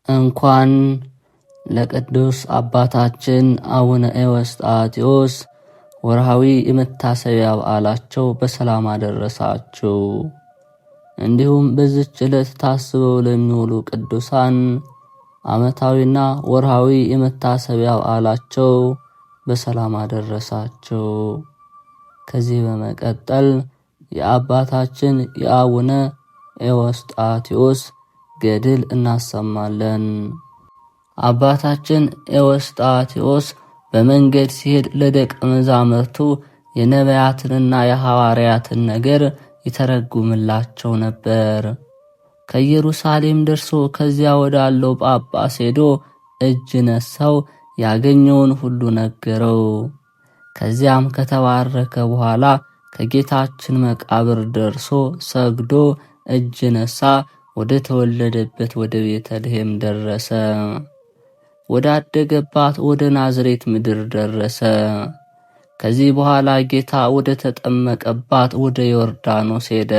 እንኳን ለቅዱስ አባታችን አቡነ ኤዎስጣቴዎስ ወርሃዊ የመታሰቢያ በዓላቸው በሰላም አደረሳችሁ። እንዲሁም በዚች ዕለት ታስበው ለሚውሉ ቅዱሳን ዓመታዊና ወርሃዊ የመታሰቢያ በዓላቸው በሰላም አደረሳችሁ። ከዚህ በመቀጠል የአባታችን የአቡነ ኤዎስጣቴዎስ ገድል እናሰማለን። አባታችን ኤዎስጣቴዎስ በመንገድ ሲሄድ ለደቀ መዛሙርቱ የነቢያትንና የሐዋርያትን ነገር ይተረጉምላቸው ነበር። ከኢየሩሳሌም ደርሶ ከዚያ ወዳለው ጳጳስ ሄዶ እጅ ነሳው፣ ያገኘውን ሁሉ ነገረው። ከዚያም ከተባረከ በኋላ ከጌታችን መቃብር ደርሶ ሰግዶ እጅ ነሳ፣ ወደ ተወለደበት ወደ ቤተልሔም ደረሰ። ወዳደገባት ወደ ናዝሬት ምድር ደረሰ። ከዚህ በኋላ ጌታ ወደ ተጠመቀባት ወደ ዮርዳኖስ ሄደ።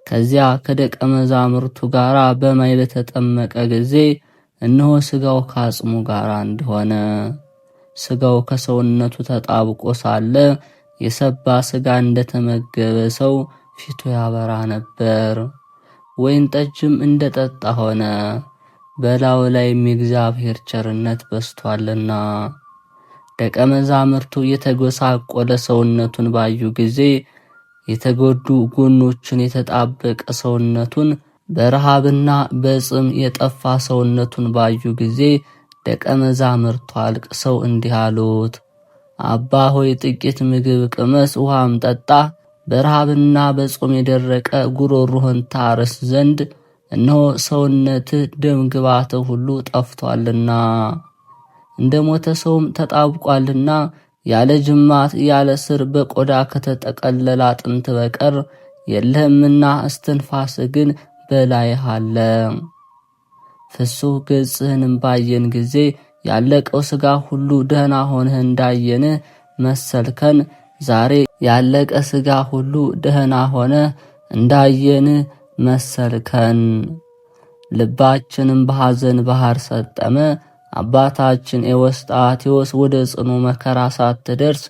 ከዚያ ከደቀ መዛሙርቱ ጋር በማይ በተጠመቀ ጊዜ እነሆ ሥጋው ከአጽሙ ጋር አንድ ሆነ። ሥጋው ከሰውነቱ ተጣብቆ ሳለ የሰባ ሥጋ እንደተመገበ ሰው ፊቱ ያበራ ነበር። ወይን ጠጅም እንደጠጣ ሆነ። በላዩ ላይም የእግዚአብሔር ቸርነት በስቷልና። ደቀ መዛሙርቱ የተጎሳቆለ ሰውነቱን ባዩ ጊዜ፣ የተጎዱ ጎኖችን የተጣበቀ ሰውነቱን፣ በረሃብና በጽም የጠፋ ሰውነቱን ባዩ ጊዜ ደቀ መዛሙርቱ አልቅሰው እንዲህ አሉት፣ አባ ሆይ ጥቂት ምግብ ቅመስ፣ ውሃም ጠጣ። በረሃብና በጾም የደረቀ ጉሮሮህን ታርስ ዘንድ እነሆ ሰውነትህ ደም ግባትህ ሁሉ ጠፍቷልና እንደ ሞተ ሰውም ተጣብቋልና ያለ ጅማት ያለ ስር በቆዳ ከተጠቀለለ አጥንት በቀር የለህምና እስትንፋስ ግን በላይህ አለ። ፍሱህ ገጽህንም ባየን ጊዜ ያለቀው ሥጋ ሁሉ ደህና ሆነህ እንዳየንህ መሰልከን። ዛሬ ያለቀ ሥጋ ሁሉ ደህና ሆነ እንዳየንህ መሰልከን። ልባችንም በሐዘን ባህር ሰጠመ። አባታችን ኤዎስጣቴዎስ ወደ ጽኑ መከራ ሳትደርስ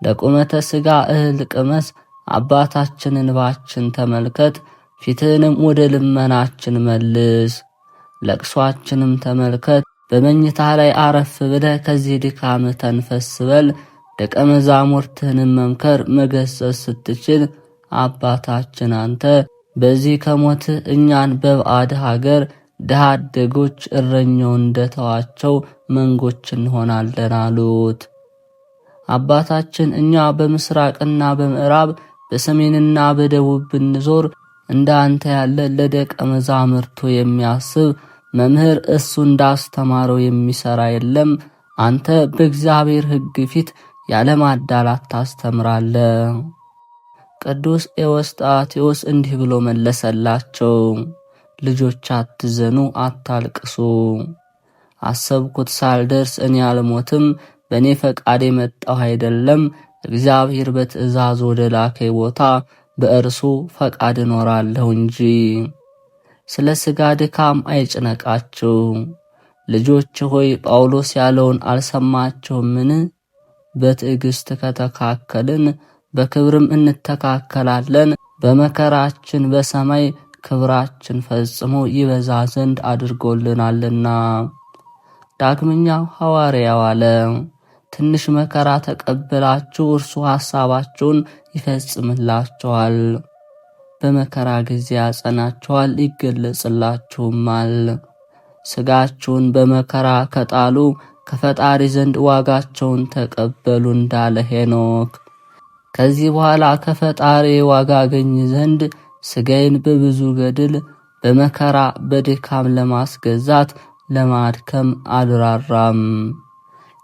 ለቁመተ ሥጋ እህል ቅመስ። አባታችን እንባችን ተመልከት፣ ፊትህንም ወደ ልመናችን መልስ። ለቅሷችንም ተመልከት፣ በመኝታ ላይ አረፍ ብለህ ከዚህ ድካም ተንፈስ በል። ደቀ መዛሙርትህንም መምከር መገሰጽ ስትችል አባታችን አንተ በዚህ ከሞት እኛን በባዕድ ሀገር ድሃ አደጎች እረኛው እንደተዋቸው መንጎች እንሆናለን አሉት። አባታችን እኛ በምስራቅና በምዕራብ በሰሜንና በደቡብ ብንዞር እንደ አንተ ያለ ለደቀ መዛሙርቱ የሚያስብ መምህር እሱ እንዳስተማረው የሚሰራ የለም። አንተ በእግዚአብሔር ሕግ ፊት ያለማዳላት ታስተምራለህ። ቅዱስ ኤዎስጣቴዎስ እንዲህ ብሎ መለሰላቸው፣ ልጆች አትዘኑ፣ አታልቅሱ። አሰብኩት ሳልደርስ እኔ አልሞትም። በእኔ ፈቃድ የመጣሁ አይደለም። እግዚአብሔር በትእዛዝ ወደ ላከኝ ቦታ በእርሱ ፈቃድ እኖራለሁ እንጂ። ስለ ሥጋ ድካም አይጭነቃችሁ። ልጆች ሆይ ጳውሎስ ያለውን አልሰማችሁምን? በትዕግሥት ከተካከልን በክብርም እንተካከላለን። በመከራችን በሰማይ ክብራችን ፈጽሞ ይበዛ ዘንድ አድርጎልናልና። ዳግመኛ ሐዋርያው አለ፣ ትንሽ መከራ ተቀብላችሁ እርሱ ሐሳባችሁን ይፈጽምላችኋል። በመከራ ጊዜ ያጸናችኋል፣ ይገለጽላችሁማል። ሥጋችሁን በመከራ ከጣሉ ከፈጣሪ ዘንድ ዋጋቸውን ተቀበሉ እንዳለ ሄኖክ። ከዚህ በኋላ ከፈጣሪ ዋጋ አገኝ ዘንድ ሥጋዬን በብዙ ገድል በመከራ በድካም ለማስገዛት ለማድከም አልራራም።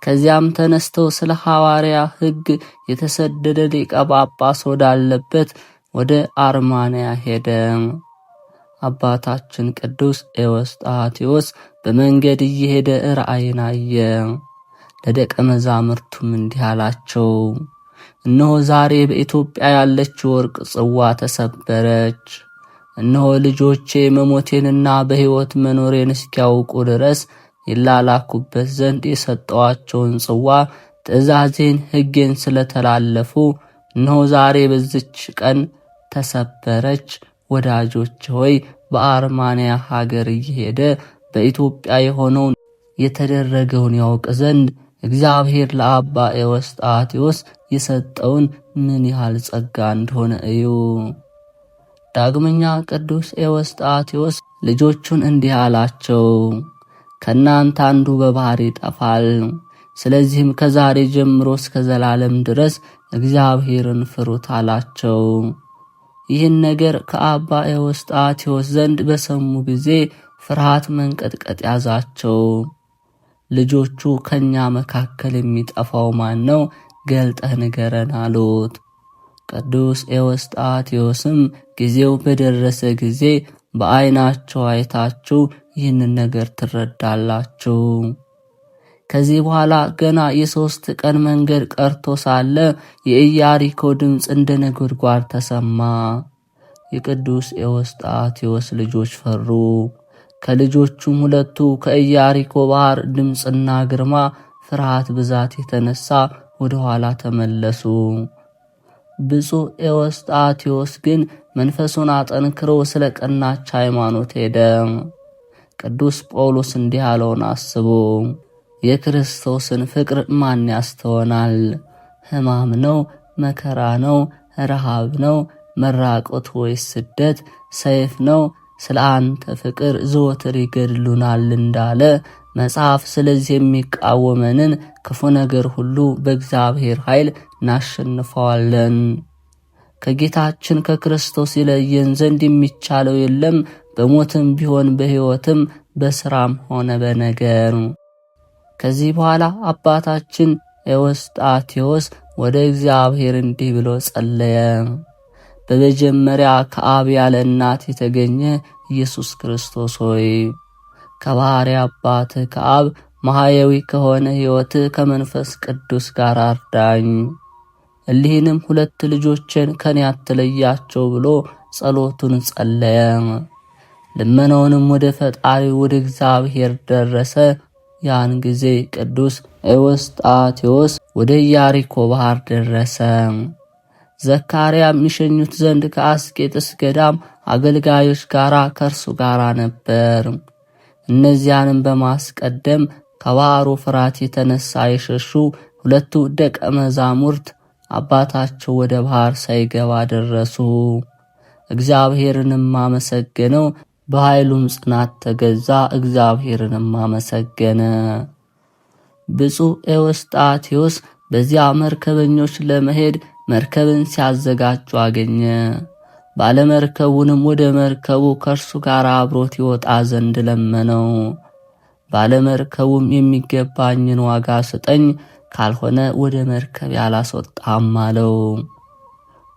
ከዚያም ተነስተው ስለ ሐዋርያ ሕግ የተሰደደ ሊቀ ጳጳስ ወዳለበት ወደ አርማንያ ሄደ። አባታችን ቅዱስ ኤዎስጣቴዎስ በመንገድ እየሄደ ራእይን አየ። ለደቀ መዛሙርቱም እንዲህ አላቸው፣ እነሆ ዛሬ በኢትዮጵያ ያለች ወርቅ ጽዋ ተሰበረች። እነሆ ልጆቼ መሞቴንና በሕይወት መኖሬን እስኪያውቁ ድረስ ይላላኩበት ዘንድ የሰጠዋቸውን ጽዋ ትእዛዜን ሕጌን ስለተላለፉ እነሆ ዛሬ በዚች ቀን ተሰበረች። ወዳጆች ሆይ በአርማንያ ሀገር እየሄደ በኢትዮጵያ የሆነውን የተደረገውን ያውቅ ዘንድ እግዚአብሔር ለአባ ኤዎስጣቴዎስ የሰጠውን ምን ያህል ጸጋ እንደሆነ እዩ። ዳግመኛ ቅዱስ ኤዎስጣቴዎስ ልጆቹን እንዲህ አላቸው፣ ከእናንተ አንዱ በባህር ይጠፋል። ስለዚህም ከዛሬ ጀምሮ እስከ ዘላለም ድረስ እግዚአብሔርን ፍሩት አላቸው። ይህን ነገር ከአባ ኤዎስጣቴዎስ ዘንድ በሰሙ ጊዜ ፍርሃት መንቀጥቀጥ ያዛቸው። ልጆቹ ከኛ መካከል የሚጠፋው ማን ነው? ገልጠህ ንገረን አሉት። ቅዱስ ኤዎስጣቴዎስም ጊዜው በደረሰ ጊዜ በዓይናቸው አይታችሁ ይህንን ነገር ትረዳላችሁ። ከዚህ በኋላ ገና የ3 ቀን መንገድ ቀርቶ ሳለ የኢያሪኮ ድምፅ እንደ ነጎድጓድ ተሰማ። የቅዱስ ኤዎስጣቴዎስ ልጆች ፈሩ። ከልጆቹም 2ቱ ከኢያሪኮ ባህር ድምፅና ግርማ ፍርሃት ብዛት የተነሳ ወደ ኋላ ተመለሱ። ብፁዕ ኤዎስጣቴዎስ ግን መንፈሱን አጠንክሮ ስለ ቀናች ሃይማኖት ሄደ። ቅዱስ ጳውሎስ እንዲህ ያለውን አስቡ፣ የክርስቶስን ፍቅር ማን ያስተወናል? ሕማም ነው? መከራ ነው? ረሃብ ነው? መራቆት ወይስ ስደት? ሰይፍ ነው? ስለ አንተ ፍቅር ዘወትር ይገድሉናል እንዳለ መጽሐፍ፣ ስለዚህ የሚቃወመንን ክፉ ነገር ሁሉ በእግዚአብሔር ኃይል እናሸንፈዋለን። ከጌታችን ከክርስቶስ ይለየን ዘንድ የሚቻለው የለም፣ በሞትም ቢሆን በሕይወትም በሥራም ሆነ በነገር። ከዚህ በኋላ አባታችን ኤዎስጣቴዎስ ወደ እግዚአብሔር እንዲህ ብሎ ጸለየ። በመጀመሪያ ከአብ ያለ እናት የተገኘ ኢየሱስ ክርስቶስ ሆይ ከባሕርይ አባትህ ከአብ ማህያዊ ከሆነ ሕይወትህ ከመንፈስ ቅዱስ ጋር አርዳኝ። እሊህንም 2 ልጆችን ከኔ አትለያቸው ብሎ ጸሎቱን ጸለየ። ልመናውንም ወደ ፈጣሪ ወደ እግዚአብሔር ደረሰ። ያን ጊዜ ቅዱስ ኤዎስጣቴዎስ ወደ ኢያሪኮ ባህር ደረሰ። ዘካርያም የሚሸኙት ዘንድ ከአስቄጥስ ገዳም አገልጋዮች ጋር ከእርሱ ጋር ነበር። እነዚያንም በማስቀደም ከባሕሩ ፍርሃት የተነሳ የሸሹ 2ቱ ደቀ መዛሙርት አባታቸው ወደ ባህር ሳይገባ ደረሱ። እግዚአብሔርንም አመሰገነው፣ በኃይሉም ጽናት ተገዛ፣ እግዚአብሔርንም አመሰገነ። ብፁዕ ኤዎስጣቴዎስ በዚያ መርከበኞች ለመሄድ መርከብን ሲያዘጋጁ አገኘ። ባለመርከቡንም ወደ መርከቡ ከእርሱ ጋር አብሮት ይወጣ ዘንድ ለመነው። ባለመርከቡም የሚገባኝን ዋጋ ስጠኝ፣ ካልሆነ ወደ መርከብ ያላስወጣም አለው።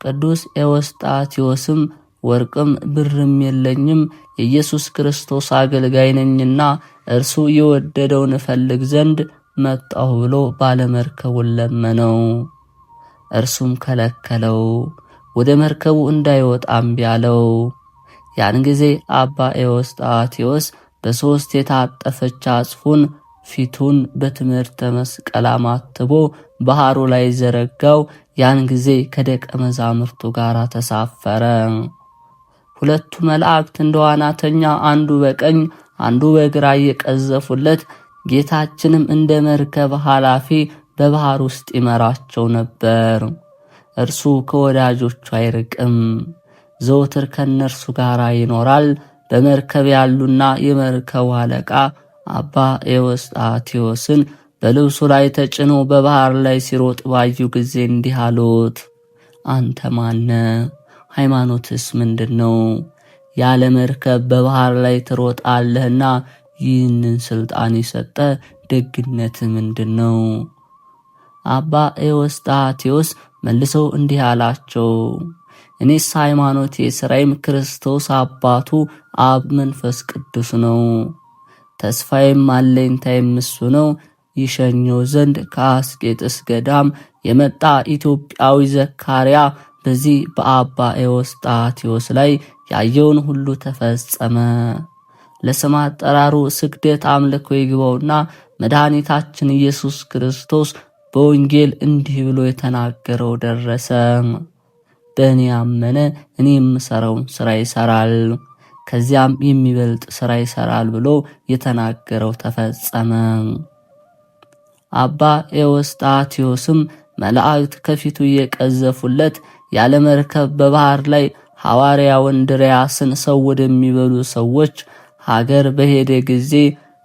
ቅዱስ ኤዎስጣቴዎስም ወርቅም ብርም የለኝም፣ የኢየሱስ ክርስቶስ አገልጋይ ነኝና እርሱ የወደደውን እፈልግ ዘንድ መጣሁ ብሎ ባለመርከቡን ለመነው። እርሱም ከለከለው፣ ወደ መርከቡ እንዳይወጣም ቢያለው። ያን ጊዜ አባ ኤዎስጣቴዎስ በ3 የታጠፈች አጽፉን ፊቱን በትምህርተ መስቀል አማትቦ ባህሩ ላይ ዘረጋው። ያን ጊዜ ከደቀ መዛሙርቱ ጋር ተሳፈረ። 2ቱ መላእክት እንደ ዋናተኛ አንዱ በቀኝ አንዱ በግራ እየቀዘፉለት፣ ጌታችንም እንደ መርከብ ኃላፊ በባህር ውስጥ ይመራቸው ነበር። እርሱ ከወዳጆቹ አይርቅም፣ ዘወትር ከነርሱ ጋር ይኖራል። በመርከብ ያሉና የመርከቡ አለቃ አባ ኤዎስጣቴዎስን በልብሱ ላይ ተጭኖ በባህር ላይ ሲሮጥ ባዩ ጊዜ እንዲህ አሉት፣ አንተ ማነ? ሃይማኖትስ ምንድነው? ያለ መርከብ በባህር ላይ ትሮጣለህና ይህንን ስልጣን የሰጠ ደግነት ምንድነው? አባ ኤዎስጣቴዎስ መልሰው እንዲህ አላቸው፣ እኔስ ሃይማኖቴ ሥራዬም ክርስቶስ አባቱ አብ መንፈስ ቅዱስ ነው። ተስፋዬም አለኝታዬም እሱ ነው። ይሸኘው ዘንድ ከአስቄጥስ ገዳም የመጣ ኢትዮጵያዊ ዘካርያ በዚህ በአባ ኤዎስጣቴዎስ ላይ ያየውን ሁሉ ተፈጸመ። ለስም አጠራሩ ስግደት አምልኮ ይግባውና መድኃኒታችን ኢየሱስ ክርስቶስ በወንጌል እንዲህ ብሎ የተናገረው ደረሰ። በእኔ ያመነ እኔ የምሰራውን ሥራ ይሰራል፣ ከዚያም የሚበልጥ ሥራ ይሰራል ብሎ የተናገረው ተፈጸመ። አባ ኤዎስጣቴዎስም መላእክት ከፊቱ እየቀዘፉለት ያለ መርከብ በባህር ላይ ሐዋርያው እንድርያስን ሰው ወደሚበሉ ሰዎች ሀገር በሄደ ጊዜ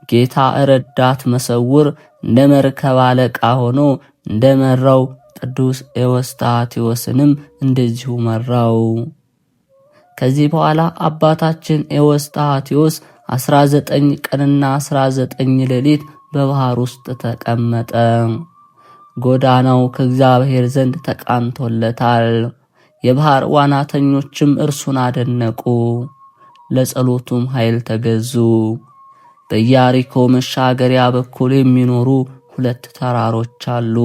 ጌታ ረዳት መሰውር እንደ መርከብ አለቃ ሆኖ እንደመራው ቅዱስ ኤዎስጣቴዎስንም እንደዚሁ መራው። ከዚህ በኋላ አባታችን ኤዎስጣቴዎስ 19 ቀንና 19 ሌሊት በባህር ውስጥ ተቀመጠ። ጎዳናው ከእግዚአብሔር ዘንድ ተቃንቶለታል። የባህር ዋናተኞችም እርሱን አደነቁ፣ ለጸሎቱም ኃይል ተገዙ። በኢያሪኮ መሻገሪያ በኩል የሚኖሩ 2 ተራሮች አሉ።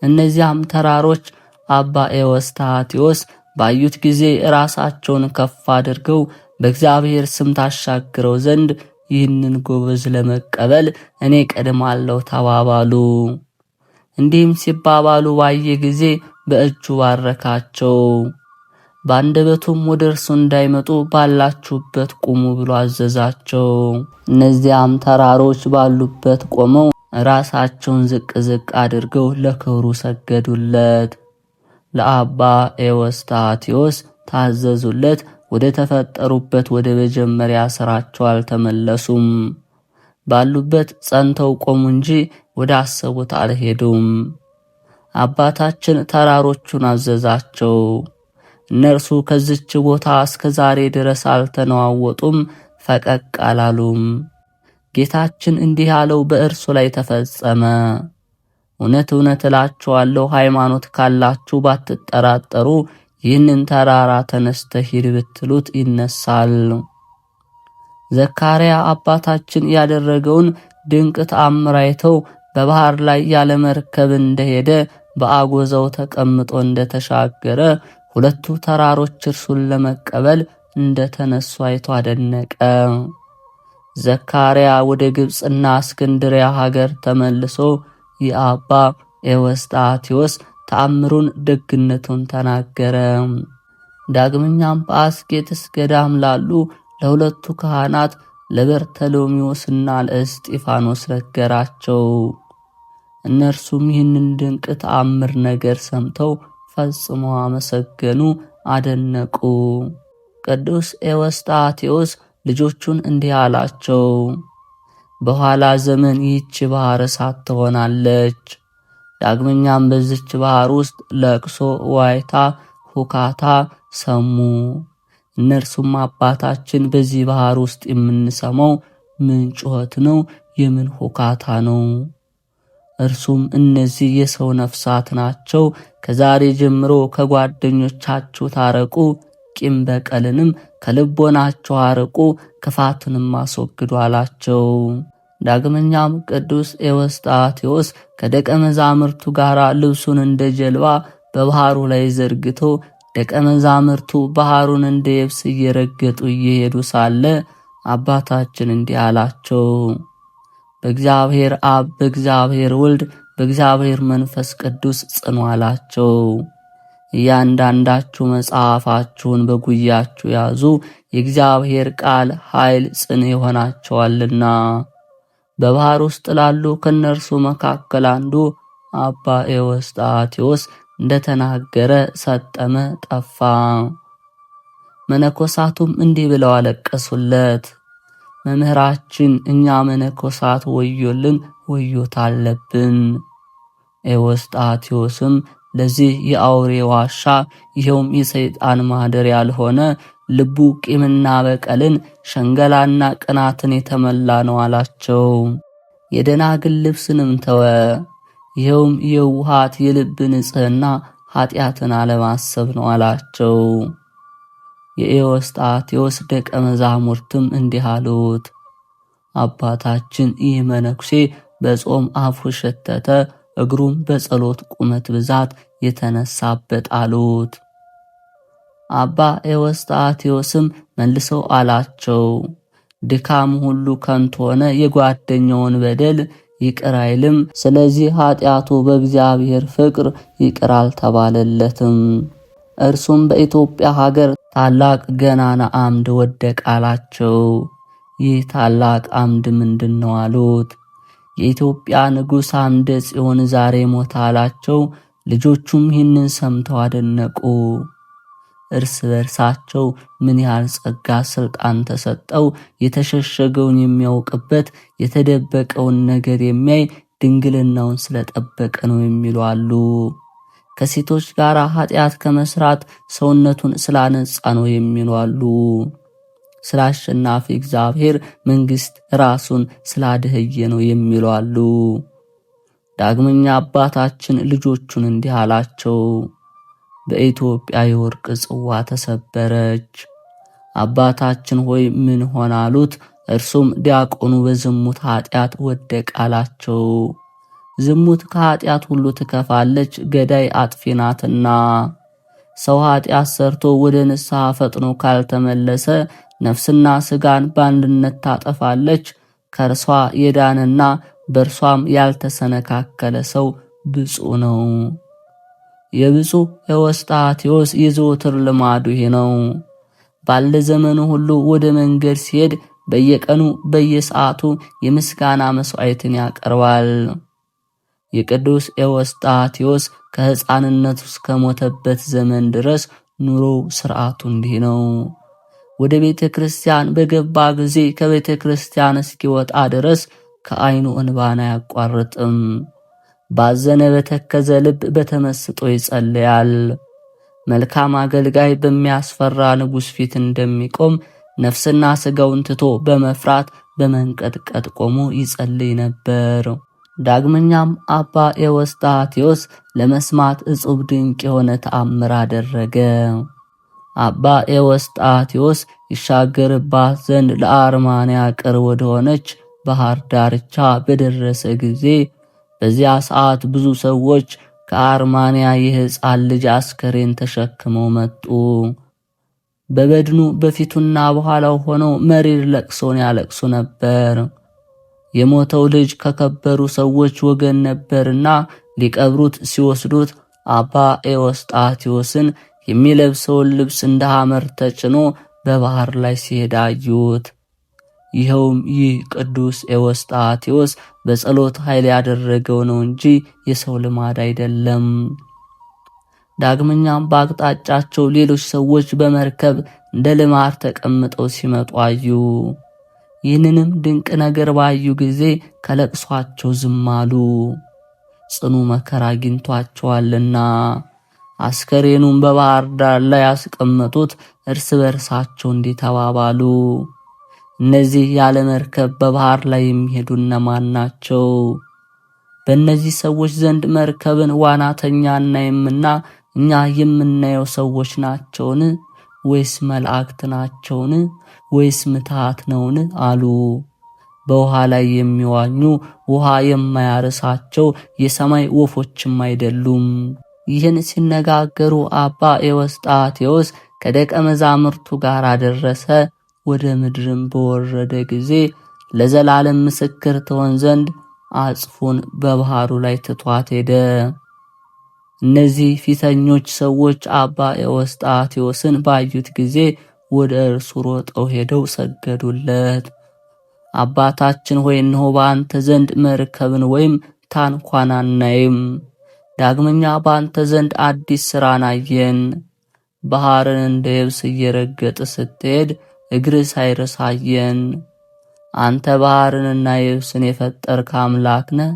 እነዚያም ተራሮች አባ ኤዎስጣቴዎስ ባዩት ጊዜ ራሳቸውን ከፍ አድርገው በእግዚአብሔር ስም ታሻግረው ዘንድ ይህንን ጎበዝ ለመቀበል እኔ ቀድማለሁ ተባባሉ። እንዲህም ሲባባሉ ባየ ጊዜ በእጁ ባረካቸው። በአንደበቱም ወደ እርሱ እንዳይመጡ ባላችሁበት ቁሙ ብሎ አዘዛቸው። እነዚያም ተራሮች ባሉበት ቆመው ራሳቸውን ዝቅ ዝቅ አድርገው ለክብሩ ሰገዱለት። ለአባ ኤዎስጣቴዎስ ታዘዙለት። ወደ ተፈጠሩበት ወደ መጀመሪያ ሥራቸው አልተመለሱም። ባሉበት ጸንተው ቆሙ እንጂ ወደ አሰቡት አልሄዱም። አባታችን ተራሮቹን አዘዛቸው። እነርሱ ከዚች ቦታ እስከ ዛሬ ድረስ አልተነዋወጡም፣ ፈቀቅ አላሉም። ጌታችን እንዲህ ያለው በእርሱ ላይ ተፈጸመ። እውነት እውነት እላችኋለሁ ሃይማኖት ካላችሁ ባትጠራጠሩ ይህንን ተራራ ተነስተህ ሂድ ብትሉት ይነሳል። ዘካርያ አባታችን ያደረገውን ድንቅ ተአምር አይተው በባህር ላይ ያለ መርከብ እንደሄደ በአጎዛው ተቀምጦ እንደተሻገረ 2ቱ ተራሮች እርሱን ለመቀበል እንደተነሱ አይቶ አደነቀ። ዘካርያ ወደ ግብጽና እስክንድርያ ሀገር ተመልሶ የአባ ኤዎስጣቴዎስ ተአምሩን ደግነቱን ተናገረ። ዳግመኛም በአስቄጥስ ገዳም ላሉ ለ2ቱ ካህናት ለበርተሎሜዎስና ለእስጢፋኖስ ነገራቸው። እነርሱም ይህንን ድንቅ ተአምር ነገር ሰምተው ፈጽመው አመሰገኑ፣ አደነቁ። ቅዱስ ኤዎስጣቴዎስ ልጆቹን እንዲህ አላቸው፣ በኋላ ዘመን ይህች ባህር እሳት ትሆናለች። ዳግመኛም በዚች ባህር ውስጥ ለቅሶ፣ ዋይታ፣ ሁካታ ሰሙ። እነርሱም አባታችን በዚህ ባህር ውስጥ የምንሰማው ምን ጩኸት ነው? የምን ሁካታ ነው? እርሱም እነዚህ የሰው ነፍሳት ናቸው። ከዛሬ ጀምሮ ከጓደኞቻችሁ ታረቁ፣ ቂም በቀልንም ከልቦናችሁ አርቁ፣ ክፋቱንም አስወግዱ አላቸው። ዳግመኛም ቅዱስ ኤዎስጣቴዎስ ከደቀ መዛሙርቱ ጋር ልብሱን እንደ ጀልባ በባህሩ ላይ ዘርግቶ ደቀ መዛሙርቱ ባህሩን እንደ የብስ እየረገጡ እየሄዱ ሳለ አባታችን እንዲህ አላቸው፣ በእግዚአብሔር አብ፣ በእግዚአብሔር ወልድ፣ በእግዚአብሔር መንፈስ ቅዱስ ጽኑ አላቸው። እያንዳንዳችሁ መጽሐፋችሁን በጉያችሁ ያዙ፣ የእግዚአብሔር ቃል ኃይል ጽን ይሆናቸዋልና። በባህር ውስጥ ላሉ ከነርሱ መካከል አንዱ አባ ኤዎስጣቴዎስ እንደተናገረ ሰጠመ፣ ጠፋ። መነኮሳቱም እንዲህ ብለው አለቀሱለት፣ መምህራችን እኛ መነኮሳት ወዮልን፣ ወዮታ አለብን። ኤዎስጣቴዎስም ለዚህ የአውሬ ዋሻ ይኸውም የሰይጣን ማደር ያልሆነ ልቡ ቂምና በቀልን ሸንገላና ቅናትን የተመላ ነው አላቸው። የደናግል ልብስንም ተወ፣ ይኸውም የውሃት የልብ ንጽሕና ኃጢአትን አለማሰብ ነው አላቸው። የኤዎስጣቴዎስ ደቀ መዛሙርትም እንዲህ አሉት፣ አባታችን ይህ መነኩሴ በጾም አፉ ሸተተ፣ እግሩም በጸሎት ቁመት ብዛት የተነሳበት አሉት። አባ ኤዎስጣቴዎስም መልሰው አላቸው፣ ድካም ሁሉ ከንቱ ሆነ፣ የጓደኛውን በደል ይቅር አይልም። ስለዚህ ኃጢአቱ በእግዚአብሔር ፍቅር ይቅር አልተባለለትም። እርሱም በኢትዮጵያ ሀገር ታላቅ ገናና አምድ ወደቀ አላቸው። ይህ ታላቅ አምድ ምንድን ነው አሉት። የኢትዮጵያ ንጉሥ አምደ ጽዮን ዛሬ ሞተ አላቸው። ልጆቹም ይህንን ሰምተው አደነቁ። እርስ በርሳቸው ምን ያህል ጸጋ ስልጣን ተሰጠው! የተሸሸገውን የሚያውቅበት፣ የተደበቀውን ነገር የሚያይ፣ ድንግልናውን ስለጠበቀ ነው የሚሉ አሉ። ከሴቶች ጋር ኃጢአት ከመስራት ሰውነቱን ስላነጻ ነው የሚሉ አሉ። ስለ አሸናፊ እግዚአብሔር መንግሥት ራሱን ስላደህየ ነው የሚሉ አሉ። ዳግመኛ አባታችን ልጆቹን እንዲህ አላቸው፣ በኢትዮጵያ የወርቅ ጽዋ ተሰበረች። አባታችን ሆይ ምን ሆነ አሉት። እርሱም ዲያቆኑ በዝሙት ኃጢአት ወደቀ አላቸው። ዝሙት ከኃጢአት ሁሉ ትከፋለች፣ ገዳይ አጥፊ ናትና። ሰው ኃጢአት ሰርቶ ወደ ንስሐ ፈጥኖ ካልተመለሰ ነፍስና ሥጋን በአንድነት ታጠፋለች። ከእርሷ የዳነና በእርሷም ያልተሰነካከለ ሰው ብፁዕ ነው። የብፁዕ ኤዎስጣቴዎስ የዘወትር ልማዱ ይህ ነው። ባለ ዘመኑ ሁሉ ወደ መንገድ ሲሄድ በየቀኑ በየሰዓቱ የምስጋና መስዋዕትን ያቀርባል። የቅዱስ ኤዎስጣቴዎስ ከሕፃንነቱ እስከ ሞተበት ዘመን ድረስ ኑሮ ሥርዓቱ እንዲህ ነው። ወደ ቤተ ክርስቲያን በገባ ጊዜ ከቤተ ክርስቲያን እስኪወጣ ድረስ ከዓይኑ እንባን አያቋርጥም። ባዘነ በተከዘ ልብ በተመስጦ ይጸልያል። መልካም አገልጋይ በሚያስፈራ ንጉሥ ፊት እንደሚቆም ነፍስና ሥጋውን ትቶ በመፍራት በመንቀጥቀጥ ቆሞ ይጸልይ ነበር። ዳግመኛም አባ ኤዎስጣቴዎስ ለመስማት እጹብ ድንቅ የሆነ ተአምር አደረገ። አባ ኤዎስጣቴዎስ ይሻገርባት ዘንድ ለአርማንያ ቅርብ ወደሆነች ባህር ዳርቻ በደረሰ ጊዜ በዚያ ሰዓት ብዙ ሰዎች ከአርማንያ የሕፃን ልጅ አስከሬን ተሸክመው መጡ። በበድኑ በፊቱና በኋላው ሆነው መሪር ለቅሶን ያለቅሱ ነበር። የሞተው ልጅ ከከበሩ ሰዎች ወገን ነበርና ሊቀብሩት ሲወስዱት አባ ኤዎስጣቴዎስን የሚለብሰውን ልብስ እንደ ሐመር ተጭኖ በባህር ላይ ሲሄድ አዩት። ይኸውም ይህ ቅዱስ ኤዎስጣቴዎስ በጸሎት ኃይል ያደረገው ነው እንጂ የሰው ልማድ አይደለም። ዳግመኛም በአቅጣጫቸው ሌሎች ሰዎች በመርከብ እንደ ልማድ ተቀምጠው ሲመጡ አዩ። ይህንንም ድንቅ ነገር ባዩ ጊዜ ከለቅሷቸው ዝም አሉ፣ ጽኑ መከራ አግኝቷቸዋልና። አስከሬኑን በባህር ዳር ላይ ያስቀመጡት። እርስ በርሳቸው እንዲህ ተባባሉ፣ እነዚህ ያለ መርከብ በባህር ላይ የሚሄዱ እነማን ናቸው? በእነዚህ ሰዎች ዘንድ መርከብን ዋናተኛ እናይምና እኛ የምናየው ሰዎች ናቸውን? ወይስ መላእክት ናቸውን? ወይስ ምትሃት ነውን? አሉ። በውሃ ላይ የሚዋኙ ውሃ የማያርሳቸው የሰማይ ወፎችም አይደሉም። ይህን ሲነጋገሩ አባ ኤዎስጣቴዎስ ከደቀ መዛሙርቱ ጋር አደረሰ። ወደ ምድርም በወረደ ጊዜ ለዘላለም ምስክር ትሆን ዘንድ አጽፉን በባህሩ ላይ ትቷት ሄደ። እነዚህ ፊተኞች ሰዎች አባ ኤዎስጣቴዎስን ባዩት ጊዜ ወደ እርሱ ሮጠው ሄደው ሰገዱለት። አባታችን ሆይ እነሆ በአንተ ዘንድ መርከብን ወይም ታንኳን አናይም። ዳግመኛ በአንተ ዘንድ አዲስ ሥራን አየን። ባህርን እንደ የብስ እየረገጥ ስትሄድ እግር ሳይረስ አየን። አንተ ባህርንና የብስን የፈጠርክ አምላክ ነህ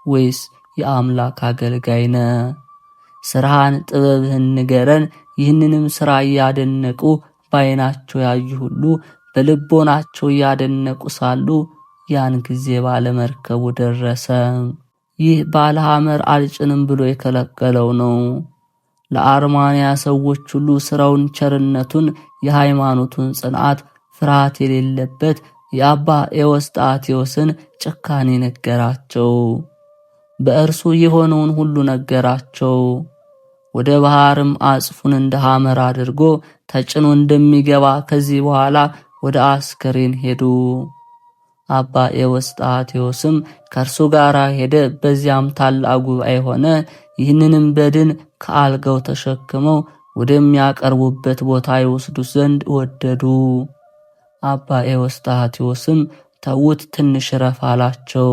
ወይስ የአምላክ አገልጋይ ነህ? ሥራህን ጥበብህን ንገረን። ይህንንም ሥራ እያደነቁ በዓይናቸው ያዩ ሁሉ በልቦናቸው እያደነቁ ሳሉ ያን ጊዜ ባለመርከቡ ደረሰ። ይህ ባለ ሐመር አልጭንም ብሎ የከለከለው ነው። ለአርማንያ ሰዎች ሁሉ ሥራውን፣ ቸርነቱን፣ የሃይማኖቱን ጽንዓት፣ ፍርሃት የሌለበት የአባ ኤዎስጣቴዎስን ጭካኔ ነገራቸው። በእርሱ የሆነውን ሁሉ ነገራቸው። ወደ ባህርም አጽፉን እንደ ሐመር አድርጎ ተጭኖ እንደሚገባ ከዚህ በኋላ ወደ አስከሬን ሄዱ። አባ ኤዎስጣቴዎስም ከእርሱ ጋር ሄደ። በዚያም ታላቅ ጉባኤ ሆነ። ይህንንም በድን ከአልጋው ተሸክመው ወደሚያቀርቡበት ቦታ ይወስዱት ዘንድ ወደዱ። አባ ኤዎስጣቴዎስም ተዉት፣ ትንሽ ረፍ አላቸው።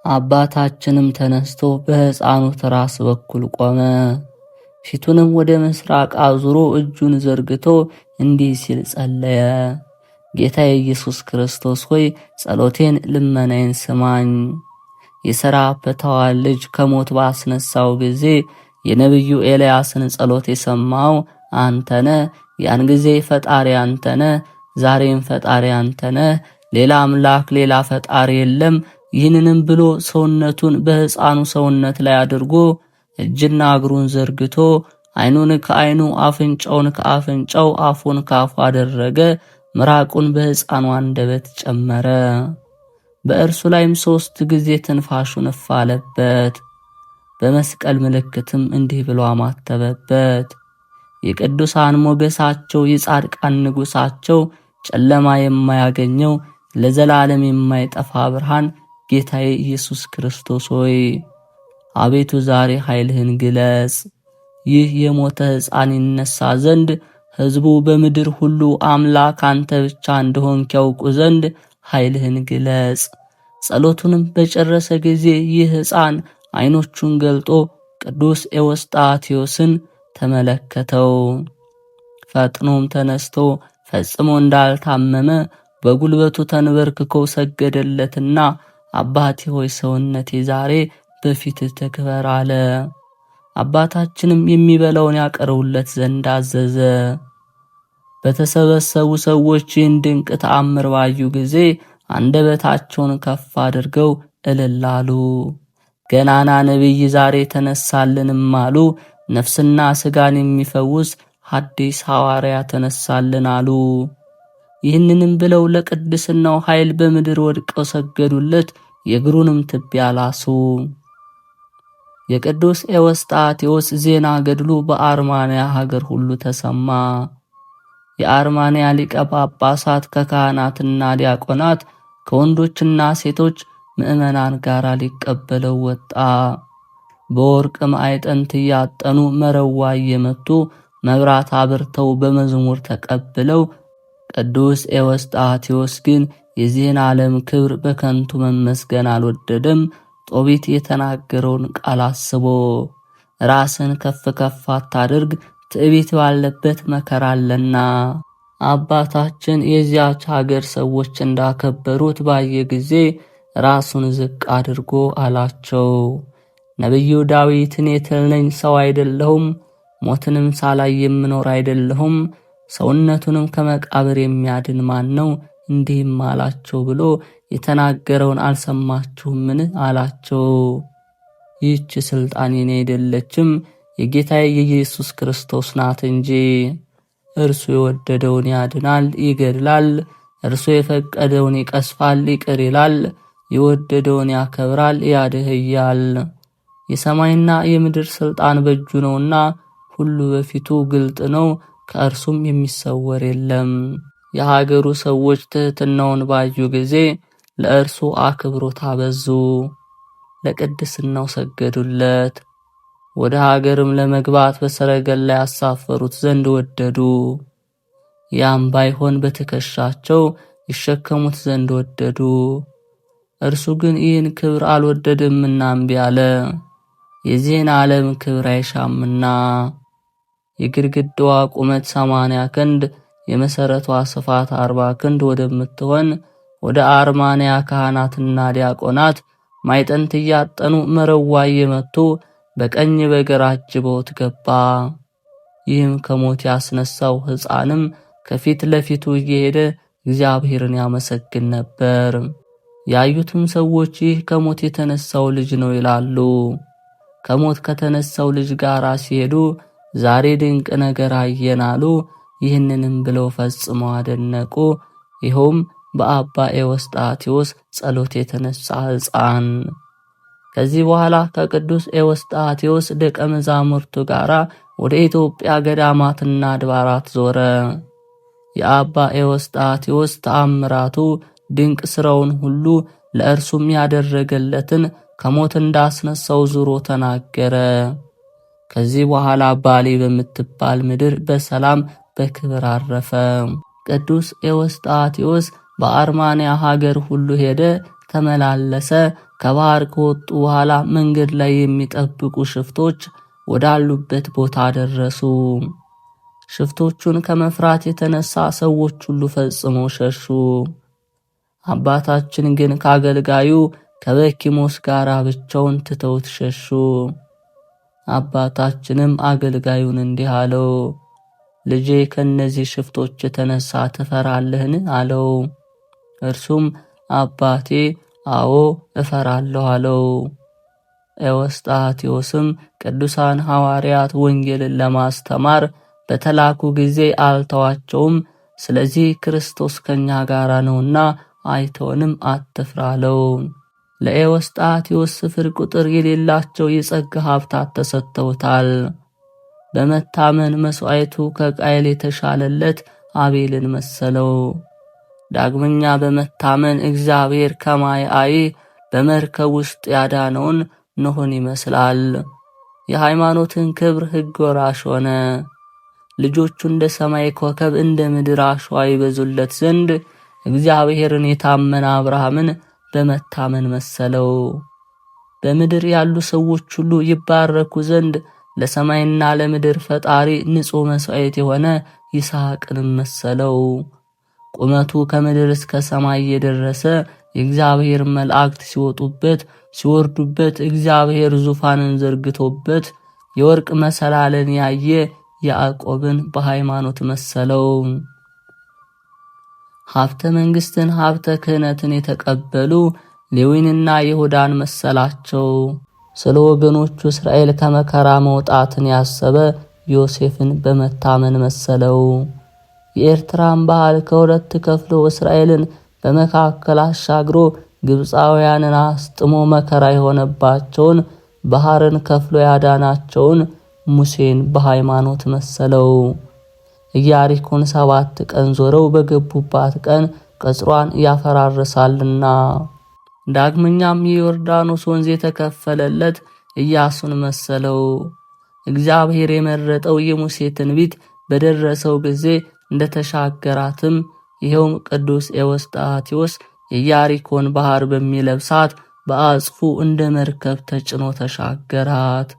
አባታችንም ተነስቶ በሕፃኑ ራስ በኩል ቆመ። ፊቱንም ወደ ምስራቅ አዙሮ እጁን ዘርግቶ እንዲህ ሲል ጸለየ። ጌታ ኢየሱስ ክርስቶስ ሆይ ጸሎቴን ልመናዬን ስማኝ። የሰራፕታዋን ልጅ ከሞት ባስነሳው ጊዜ የነቢዩ ኤልያስን ጸሎት የሰማው አንተነ። ያን ጊዜ ፈጣሪ አንተነ፣ ዛሬም ፈጣሪ አንተነ፣ ሌላ አምላክ ሌላ ፈጣሪ የለም። ይህንንም ብሎ ሰውነቱን በሕፃኑ ሰውነት ላይ አድርጎ እጅና እግሩን ዘርግቶ ዓይኑን ከዓይኑ አፍንጫውን ከአፍንጫው አፉን ከአፉ አደረገ። ምራቁን በሕፃኑ አንደበት ጨመረ። በእርሱ ላይም 3 ጊዜ ትንፋሹን እፍ አለበት። በመስቀል ምልክትም እንዲህ ብሎ አማተበበት። የቅዱሳን ሞገሳቸው የጻድቃን ንጉሳቸው ጨለማ የማያገኘው ለዘላለም የማይጠፋ ብርሃን ጌታዬ ኢየሱስ ክርስቶስ ሆይ አቤቱ ዛሬ ኃይልህን ግለጽ። ይህ የሞተ ሕፃን ይነሳ ዘንድ ሕዝቡ በምድር ሁሉ አምላክ አንተ ብቻ እንደሆንክ ያውቁ ዘንድ ኃይልህን ግለጽ። ጸሎቱንም በጨረሰ ጊዜ ይህ ሕፃን ዓይኖቹን ገልጦ ቅዱስ ኤዎስጣቴዎስን ተመለከተው። ፈጥኖም ተነስቶ ፈጽሞ እንዳልታመመ በጉልበቱ ተንበርክኮ ሰገደለትና አባቴ ሆይ ሰውነቴ ዛሬ በፊትህ ትክበር አለ። አባታችንም የሚበላውን ያቀርቡለት ዘንድ አዘዘ። በተሰበሰቡ ሰዎች ይህን ድንቅ ተአምር ባዩ ጊዜ አንደበታቸውን ከፍ አድርገው እልል አሉ። ገናና ነቢይ ዛሬ ተነሳልንም አሉ። ነፍስና ሥጋን የሚፈውስ ሐዲስ ሐዋርያ ተነሳልን አሉ። ይህንንም ብለው ለቅድስናው ኃይል በምድር ወድቀው ሰገዱለት፣ የእግሩንም ትቢያ ላሱ። የቅዱስ ኤዎስጣቴዎስ ዜና ገድሉ በአርማንያ ሀገር ሁሉ ተሰማ። የአርማንያ ሊቀ ጳጳሳት ከካህናትና ዲያቆናት ከወንዶችና ሴቶች ምዕመናን ጋር ሊቀበለው ወጣ። በወርቅ ማዕጠንት እያጠኑ መረዋ እየመቱ መብራት አብርተው በመዝሙር ተቀብለው፣ ቅዱስ ኤዎስጣቴዎስ ግን የዚህን ዓለም ክብር በከንቱ መመስገን አልወደደም። ጦቢት የተናገረውን ቃል አስቦ ራስን ከፍ ከፍ አታድርግ፣ ትዕቢት ባለበት መከራ አለና። አባታችን የዚያች ሀገር ሰዎች እንዳከበሩት ባየ ጊዜ ራሱን ዝቅ አድርጎ አላቸው፣ ነቢዩ ዳዊትን የትል ነኝ፣ ሰው አይደለሁም፣ ሞትንም ሳላይ የምኖር አይደለሁም፣ ሰውነቱንም ከመቃብር የሚያድን ማን ነው? እንዲህም አላቸው ብሎ የተናገረውን አልሰማችሁምን? አላቸው። ይህች ስልጣን የኔ አይደለችም፣ የጌታዬ የኢየሱስ ክርስቶስ ናት እንጂ። እርሱ የወደደውን ያድናል፣ ይገድላል። እርሱ የፈቀደውን ይቀስፋል፣ ይቅር ይላል። የወደደውን ያከብራል፣ ያድህያል። የሰማይና የምድር ስልጣን በእጁ ነውና ሁሉ በፊቱ ግልጥ ነው፣ ከእርሱም የሚሰወር የለም። የሀገሩ ሰዎች ትሕትናውን ባዩ ጊዜ ለእርሱ አክብሮት አበዙ፣ ለቅድስናው ሰገዱለት። ወደ ሀገርም ለመግባት በሰረገላ ያሳፈሩት ዘንድ ወደዱ። ያም ባይሆን በትከሻቸው ይሸከሙት ዘንድ ወደዱ። እርሱ ግን ይህን ክብር አልወደድምና እምቢ አለ፣ የዚህን ዓለም ክብር አይሻምና። የግድግዳዋ ቁመት 80 ክንድ የመሠረቷ ስፋት 40 ክንድ ወደምትሆን ወደ አርማንያ ካህናትና ዲያቆናት ማዕጠንት እያጠኑ መረዋ እየመቱ በቀኝ በግራ አጅበውት ገባ። ይህም ከሞት ያስነሳው ሕፃንም ከፊት ለፊቱ እየሄደ እግዚአብሔርን ያመሰግን ነበር። ያዩትም ሰዎች ይህ ከሞት የተነሳው ልጅ ነው ይላሉ። ከሞት ከተነሳው ልጅ ጋር ሲሄዱ ዛሬ ድንቅ ነገር አየን አሉ። ይህንንም ብለው ፈጽመው አደነቁ። ይኸውም በአባ ኤዎስጣቴዎስ ጸሎት የተነሳ ሕፃን ከዚህ በኋላ ከቅዱስ ኤዎስጣቴዎስ ደቀ መዛሙርቱ ጋር ወደ ኢትዮጵያ ገዳማትና አድባራት ዞረ። የአባ ኤዎስጣቴዎስ ተአምራቱ ድንቅ ሥራውን ሁሉ ለእርሱም ያደረገለትን ከሞት እንዳስነሳው ዙሮ ተናገረ። ከዚህ በኋላ ባሌ በምትባል ምድር በሰላም በክብር አረፈ። ቅዱስ ኤዎስጣቴዎስ በአርማንያ ሀገር ሁሉ ሄደ፣ ተመላለሰ። ከባህር ከወጡ በኋላ መንገድ ላይ የሚጠብቁ ሽፍቶች ወዳሉበት ቦታ ደረሱ። ሽፍቶቹን ከመፍራት የተነሳ ሰዎች ሁሉ ፈጽመው ሸሹ። አባታችን ግን ከአገልጋዩ ከበኪሞስ ጋር ብቻውን ትተውት ሸሹ። አባታችንም አገልጋዩን እንዲህ አለው፣ ልጄ ከነዚህ ሽፍቶች የተነሳ ትፈራለህን? አለው። እርሱም አባቴ አዎ እፈራለሁ አለው። ኤዎስጣቴዎስም ቅዱሳን ሐዋርያት ወንጌልን ለማስተማር በተላኩ ጊዜ አልተዋቸውም፣ ስለዚህ ክርስቶስ ከኛ ጋር ነውና አይተውንም፣ አትፍራ አለው። ለኤዎስጣቴዎስ ስፍር ቁጥር የሌላቸው የጸጋ ሀብታት ተሰጥተውታል። በመታመን መሥዋዕቱ ከቃየል የተሻለለት አቤልን መሰለው። ዳግመኛ በመታመን እግዚአብሔር ከማየ አይ በመርከብ ውስጥ ያዳነውን ኖኅን ይመስላል። የሃይማኖትን ክብር ሕግ ወራሽ ሆነ። ልጆቹ እንደ ሰማይ ኮከብ እንደ ምድር አሸዋ ይበዙለት ዘንድ እግዚአብሔርን የታመነ አብርሃምን በመታመን መሰለው። በምድር ያሉ ሰዎች ሁሉ ይባረኩ ዘንድ ለሰማይና ለምድር ፈጣሪ ንጹሕ መሥዋዕት የሆነ ይስሐቅንም መሰለው። ቁመቱ ከምድር እስከ ሰማይ የደረሰ የእግዚአብሔር መላእክት ሲወጡበት ሲወርዱበት እግዚአብሔር ዙፋንን ዘርግቶበት የወርቅ መሰላልን ያየ ያዕቆብን በሃይማኖት መሰለው። ሀብተ መንግሥትን ሀብተ ክህነትን የተቀበሉ ሌዊንና ይሁዳን መሰላቸው። ስለ ወገኖቹ እስራኤል ከመከራ መውጣትን ያሰበ ዮሴፍን በመታመን መሰለው። የኤርትራን ባህር ከሁለት ከፍሎ እስራኤልን በመካከል አሻግሮ ግብፃውያንን አስጥሞ መከራ የሆነባቸውን ባህርን ከፍሎ ያዳናቸውን ሙሴን በሃይማኖት መሰለው። ኢያሪኮን 7 ቀን ዞረው በገቡባት ቀን ቅጽሯን ያፈራርሳልና። ዳግመኛም የዮርዳኖስ ወንዝ የተከፈለለት ኢያሱን መሰለው። እግዚአብሔር የመረጠው የሙሴ ትንቢት በደረሰው ጊዜ እንደተሻገራትም ይኸውም ቅዱስ ኤዎስጣቴዎስ የኢያሪኮን ባህር በሚለብሳት በአጽፉ እንደ መርከብ ተጭኖ ተሻገራት።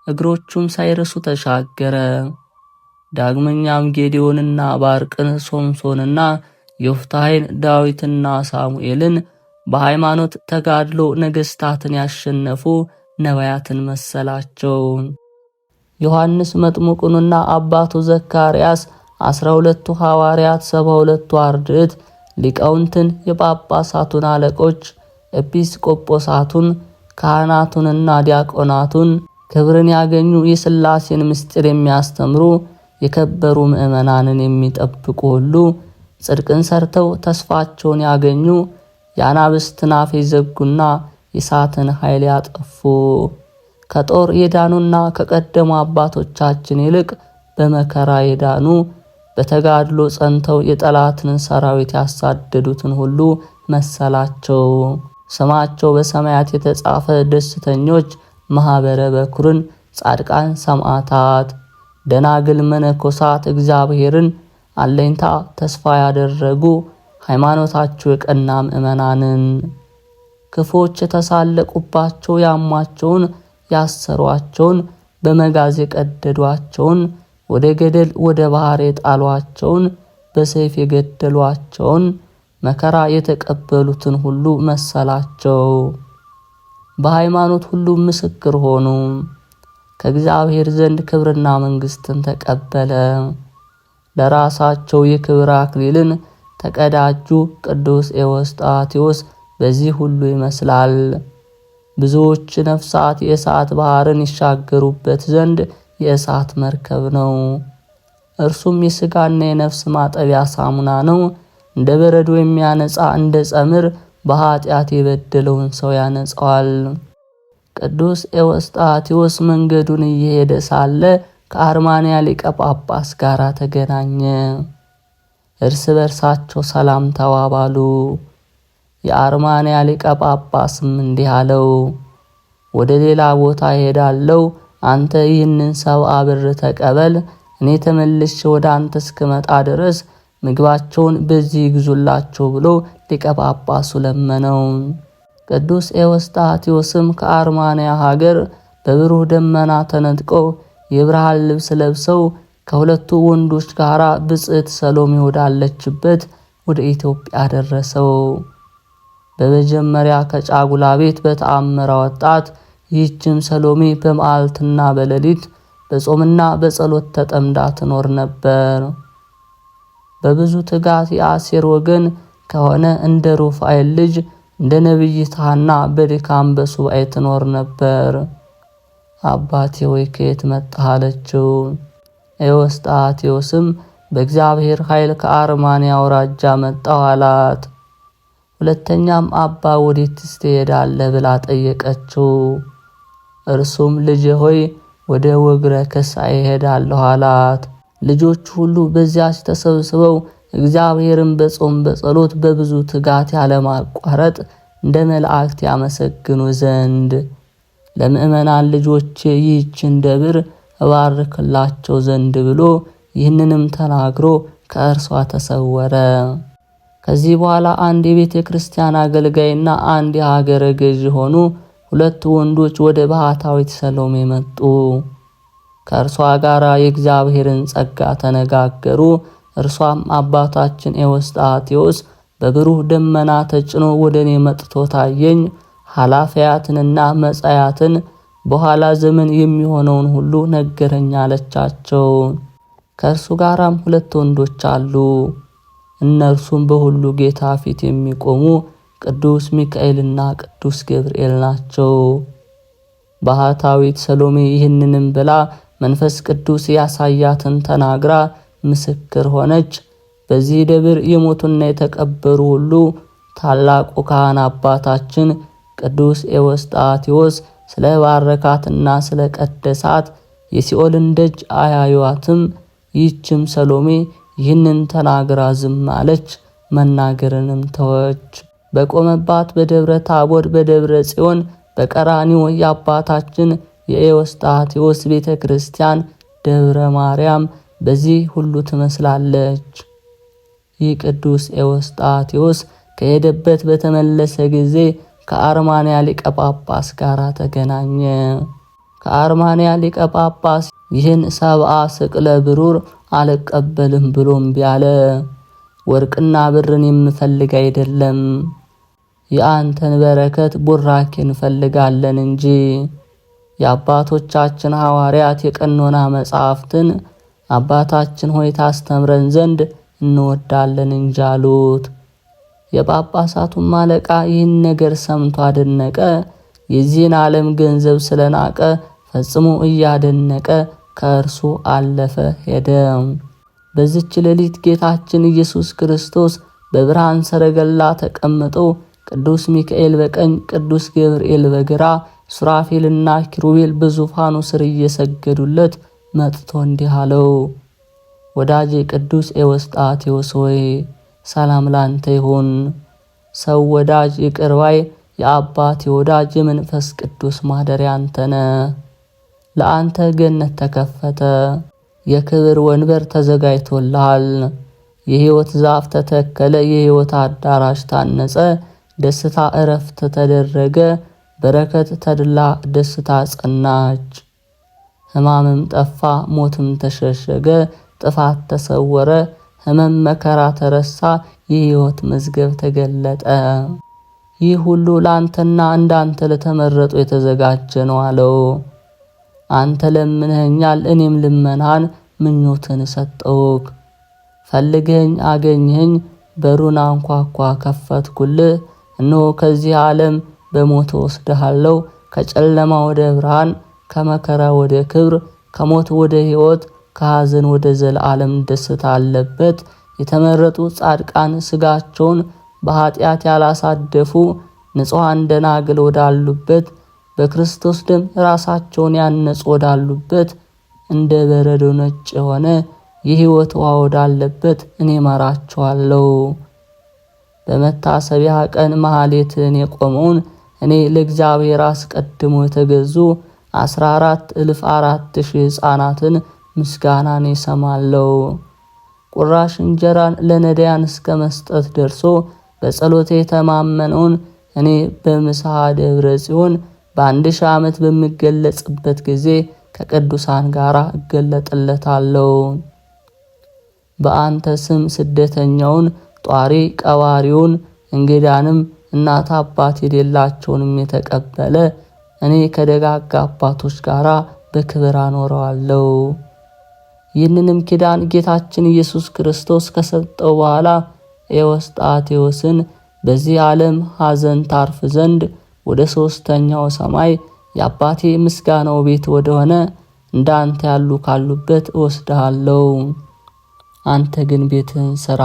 እግሮቹም ሳይረሱ ተሻገረ። ዳግመኛም ጌዴዎንና ባርቅን፣ ሶምሶንና ዮፍታሔን፣ ዳዊትና ሳሙኤልን በሃይማኖት ተጋድሎ ነገሥታትን ያሸነፉ ነቢያትን መሰላቸው። ዮሐንስ መጥምቁንና አባቱ ዘካርያስ 12ቱ ሐዋርያት 72ቱ አርድእት ሊቃውንትን የጳጳሳቱን አለቆች ኤጲስቆጶሳቱን ካህናቱንና ዲያቆናቱን ክብርን ያገኙ የሥላሴን ምስጢር የሚያስተምሩ የከበሩ ምእመናንን የሚጠብቁ ሁሉ ጽድቅን ሰርተው ተስፋቸውን ያገኙ የአናብስትን አፍ የዘጉና የእሳትን ኃይል ያጠፉ ከጦር የዳኑና ከቀደሙ አባቶቻችን ይልቅ በመከራ የዳኑ በተጋድሎ ጸንተው የጠላትን ሰራዊት ያሳደዱትን ሁሉ መሰላቸው። ስማቸው በሰማያት የተጻፈ ደስተኞች ማኅበረ በኩርን፣ ጻድቃን፣ ሰማዕታት፣ ደናግል፣ መነኮሳት እግዚአብሔርን አለኝታ ተስፋ ያደረጉ ሃይማኖታቸው የቀና ምእመናንን ክፎች የተሳለቁባቸው ያሟቸውን ያሰሯቸውን በመጋዝ የቀደዷቸውን ወደ ገደል ወደ ባህር የጣሏቸውን በሰይፍ የገደሏቸውን መከራ የተቀበሉትን ሁሉ መሰላቸው። በሃይማኖት ሁሉ ምስክር ሆኑ። ከእግዚአብሔር ዘንድ ክብርና መንግሥትን ተቀበለ። ለራሳቸው የክብር አክሊልን ተቀዳጁ። ቅዱስ ኤዎስጣቴዎስ በዚህ ሁሉ ይመስላል። ብዙዎች ነፍሳት የእሳት ባህርን ይሻገሩበት ዘንድ የእሳት መርከብ ነው። እርሱም የሥጋና የነፍስ ማጠቢያ ሳሙና ነው። እንደ በረዶ የሚያነጻ እንደ ጸምር በኃጢአት የበደለውን ሰው ያነጻዋል። ቅዱስ ኤዎስጣቴዎስ መንገዱን እየሄደ ሳለ ከአርማንያ ሊቀ ጳጳስ ጋር ተገናኘ። እርስ በርሳቸው ሰላም ተባባሉ። የአርማንያ ሊቀ ጳጳስም እንዲህ አለው፣ ወደ ሌላ ቦታ ሄዳለው፣ አንተ ይህንን 70 ብር ተቀበል፣ እኔ ተመልሼ ወደ አንተ እስክመጣ ድረስ ምግባቸውን በዚህ ይግዙላቸው ብሎ ሊቀ ጳጳሱ ለመነው። ቅዱስ ኤዎስጣቴዎስም ከአርማንያ ሀገር በብሩህ ደመና ተነጥቀው የብርሃን ልብስ ለብሰው ከሁለቱ ወንዶች ጋር ብጽዕት ሰሎሜ ወዳለችበት ወደ ኢትዮጵያ ደረሰው። በመጀመሪያ ከጫጉላ ቤት በተአምር አወጣት። ይህችም ሰሎሜ በመዓልትና በሌሊት በጾምና በጸሎት ተጠምዳ ትኖር ነበር። በብዙ ትጋት የአሴር ወገን ከሆነ እንደ ሩፋኤል ልጅ እንደ ነቢይት ሐና በድካም በሱባኤ ትኖር ነበር። አባቴ ወይ ከየት መጣህ አለችው። ኤዎስጣቴዎስም በእግዚአብሔር ኃይል ከአርማንያ አውራጃ መጣሁ አላት። ሁለተኛም አባ ወዴትስ ትሄዳለህ ብላ ጠየቀችው። እርሱም ልጄ ሆይ ወደ ወግረ ከሳይ እሄዳለሁ አላት። ልጆቹ ሁሉ በዚያች ተሰብስበው እግዚአብሔርን በጾም በጸሎት በብዙ ትጋት ያለማቋረጥ እንደ መላእክት ያመሰግኑ ዘንድ ለምእመናን ልጆቼ ይህችን ደብር እባርክላቸው ዘንድ ብሎ ይህንንም ተናግሮ ከእርሷ ተሰወረ። ከዚህ በኋላ አንድ የቤተ ክርስቲያን አገልጋይና አንድ የሀገረ ገዥ ሆኑ 2 ወንዶች ወደ ባህታዊት ሰሎሜ መጡ። ከእርሷ ጋር የእግዚአብሔርን ጸጋ ተነጋገሩ። እርሷም አባታችን ኤዎስጣቴዎስ በብሩህ ደመና ተጭኖ ወደ እኔ መጥቶ ታየኝ፣ ኃላፊያትንና መጻያትን በኋላ ዘመን የሚሆነውን ሁሉ ነገረኝ አለቻቸው። ከእርሱ ጋራም 2 ወንዶች አሉ። እነርሱም በሁሉ ጌታ ፊት የሚቆሙ ቅዱስ ሚካኤልና ቅዱስ ገብርኤል ናቸው። ባህታዊት ሰሎሜ ይህንንም ብላ መንፈስ ቅዱስ ያሳያትን ተናግራ ምስክር ሆነች። በዚህ ደብር የሞቱና የተቀበሩ ሁሉ ታላቁ ካህን አባታችን ቅዱስ ኤዎስጣቴዎስ ስለ ባረካትና ስለ ቀደሳት የሲኦልን ደጅ አያዩዋትም። ይህችም ሰሎሜ ይህንን ተናግራ ዝም አለች፣ መናገርንም ተወች። በቆመባት በደብረ ታቦር በደብረ ጽዮን በቀራኒዮ የአባታችን የኤዎስጣቴዎስ ቤተ ክርስቲያን ደብረ ማርያም በዚህ ሁሉ ትመስላለች። ይህ ቅዱስ ኤዎስጣቴዎስ ከሄደበት በተመለሰ ጊዜ ከአርማንያ ሊቀ ጳጳስ ጋር ተገናኘ። ከአርማንያ ሊቀ ጳጳስ ይህን 70 ስቅለ ብሩር አልቀበልም ብሎም ቢያለ ወርቅና ብርን የምፈልግ አይደለም፣ የአንተን በረከት ቡራኬ እንፈልጋለን እንጂ የአባቶቻችን ሐዋርያት የቀኖና መጻሕፍትን አባታችን ሆይ ታስተምረን ዘንድ እንወዳለን እንጂ አሉት። የጳጳሳቱም አለቃ ይህን ነገር ሰምቶ አደነቀ። የዚህን ዓለም ገንዘብ ስለናቀ ፈጽሞ እያደነቀ ከእርሱ አለፈ ሄደ። በዚች ሌሊት ጌታችን ኢየሱስ ክርስቶስ በብርሃን ሰረገላ ተቀምጦ ቅዱስ ሚካኤል በቀኝ ቅዱስ ገብርኤል በግራ ሱራፌልና ኪሩቤል በዙፋኑ ስር እየሰገዱለት መጥቶ እንዲህ አለው፣ ወዳጄ ቅዱስ ኤዎስጣቴዎስ ሆይ ሰላም ላንተ ይሁን። ሰው ወዳጅ ይቅር ባይ የአባቴ ወዳጅ የመንፈስ ቅዱስ ማደሪያ አንተ ነህ። ለአንተ ገነት ተከፈተ፣ የክብር ወንበር ተዘጋጅቶልሃል። የሕይወት ዛፍ ተተከለ፣ የሕይወት አዳራሽ ታነጸ፣ ደስታ እረፍት ተደረገ፣ በረከት ተድላ ደስታ ጸናች። ሕማምም ጠፋ፣ ሞትም ተሸሸገ፣ ጥፋት ተሰወረ፣ ሕመም መከራ ተረሳ፣ የሕይወት መዝገብ ተገለጠ። ይህ ሁሉ ለአንተና እንዳንተ ለተመረጡ የተዘጋጀ ነው አለው። አንተ ለምነኸኛል፣ እኔም ልመናን ምኞትን ሰጠውክ። ፈልገኝ አገኘኝ፣ በሩን አንኳኳ ከፈትኩልህ። እነሆ ከዚህ ዓለም በሞት ወስደሃለሁ፣ ከጨለማ ወደ ብርሃን፣ ከመከራ ወደ ክብር፣ ከሞት ወደ ሕይወት፣ ከሐዘን ወደ ዘላለም ደስታ አለበት የተመረጡ ጻድቃን ስጋቸውን በኃጢአት ያላሳደፉ ንጹሐን ደናግል ወዳሉበት በክርስቶስ ደም ራሳቸውን ያነጹ ወዳሉበት እንደ በረዶ ነጭ የሆነ የሕይወት ውሃ ወዳለበት እኔ መራቸዋለሁ። በመታሰቢያ ቀን ማህሌትን የቆመውን እኔ ለእግዚአብሔር አስቀድሞ የተገዙ 14,004,000 ሕፃናትን ምስጋናን ይሰማለሁ። ቁራሽ እንጀራን ለነዳያን እስከ መስጠት ደርሶ በጸሎቴ የተማመነውን እኔ በምስሐ ደብረ ጽዮን በ1000 ዓመት በሚገለጽበት ጊዜ ከቅዱሳን ጋር እገለጥለታለሁ። በአንተ ስም ስደተኛውን ጧሪ ቀባሪውን እንግዳንም እናት አባት የሌላቸውንም የተቀበለ እኔ ከደጋጋ አባቶች ጋር በክብር አኖረዋለሁ። ይህንንም ኪዳን ጌታችን ኢየሱስ ክርስቶስ ከሰጠው በኋላ ኤዎስጣቴዎስን በዚህ ዓለም ሐዘን ታርፍ ዘንድ ወደ 3ኛው ሰማይ የአባቴ ምስጋናው ቤት ወደሆነ እንዳንተ ያሉ ካሉበት እወስድሃለሁ። አንተ ግን ቤትህን ሥራ፣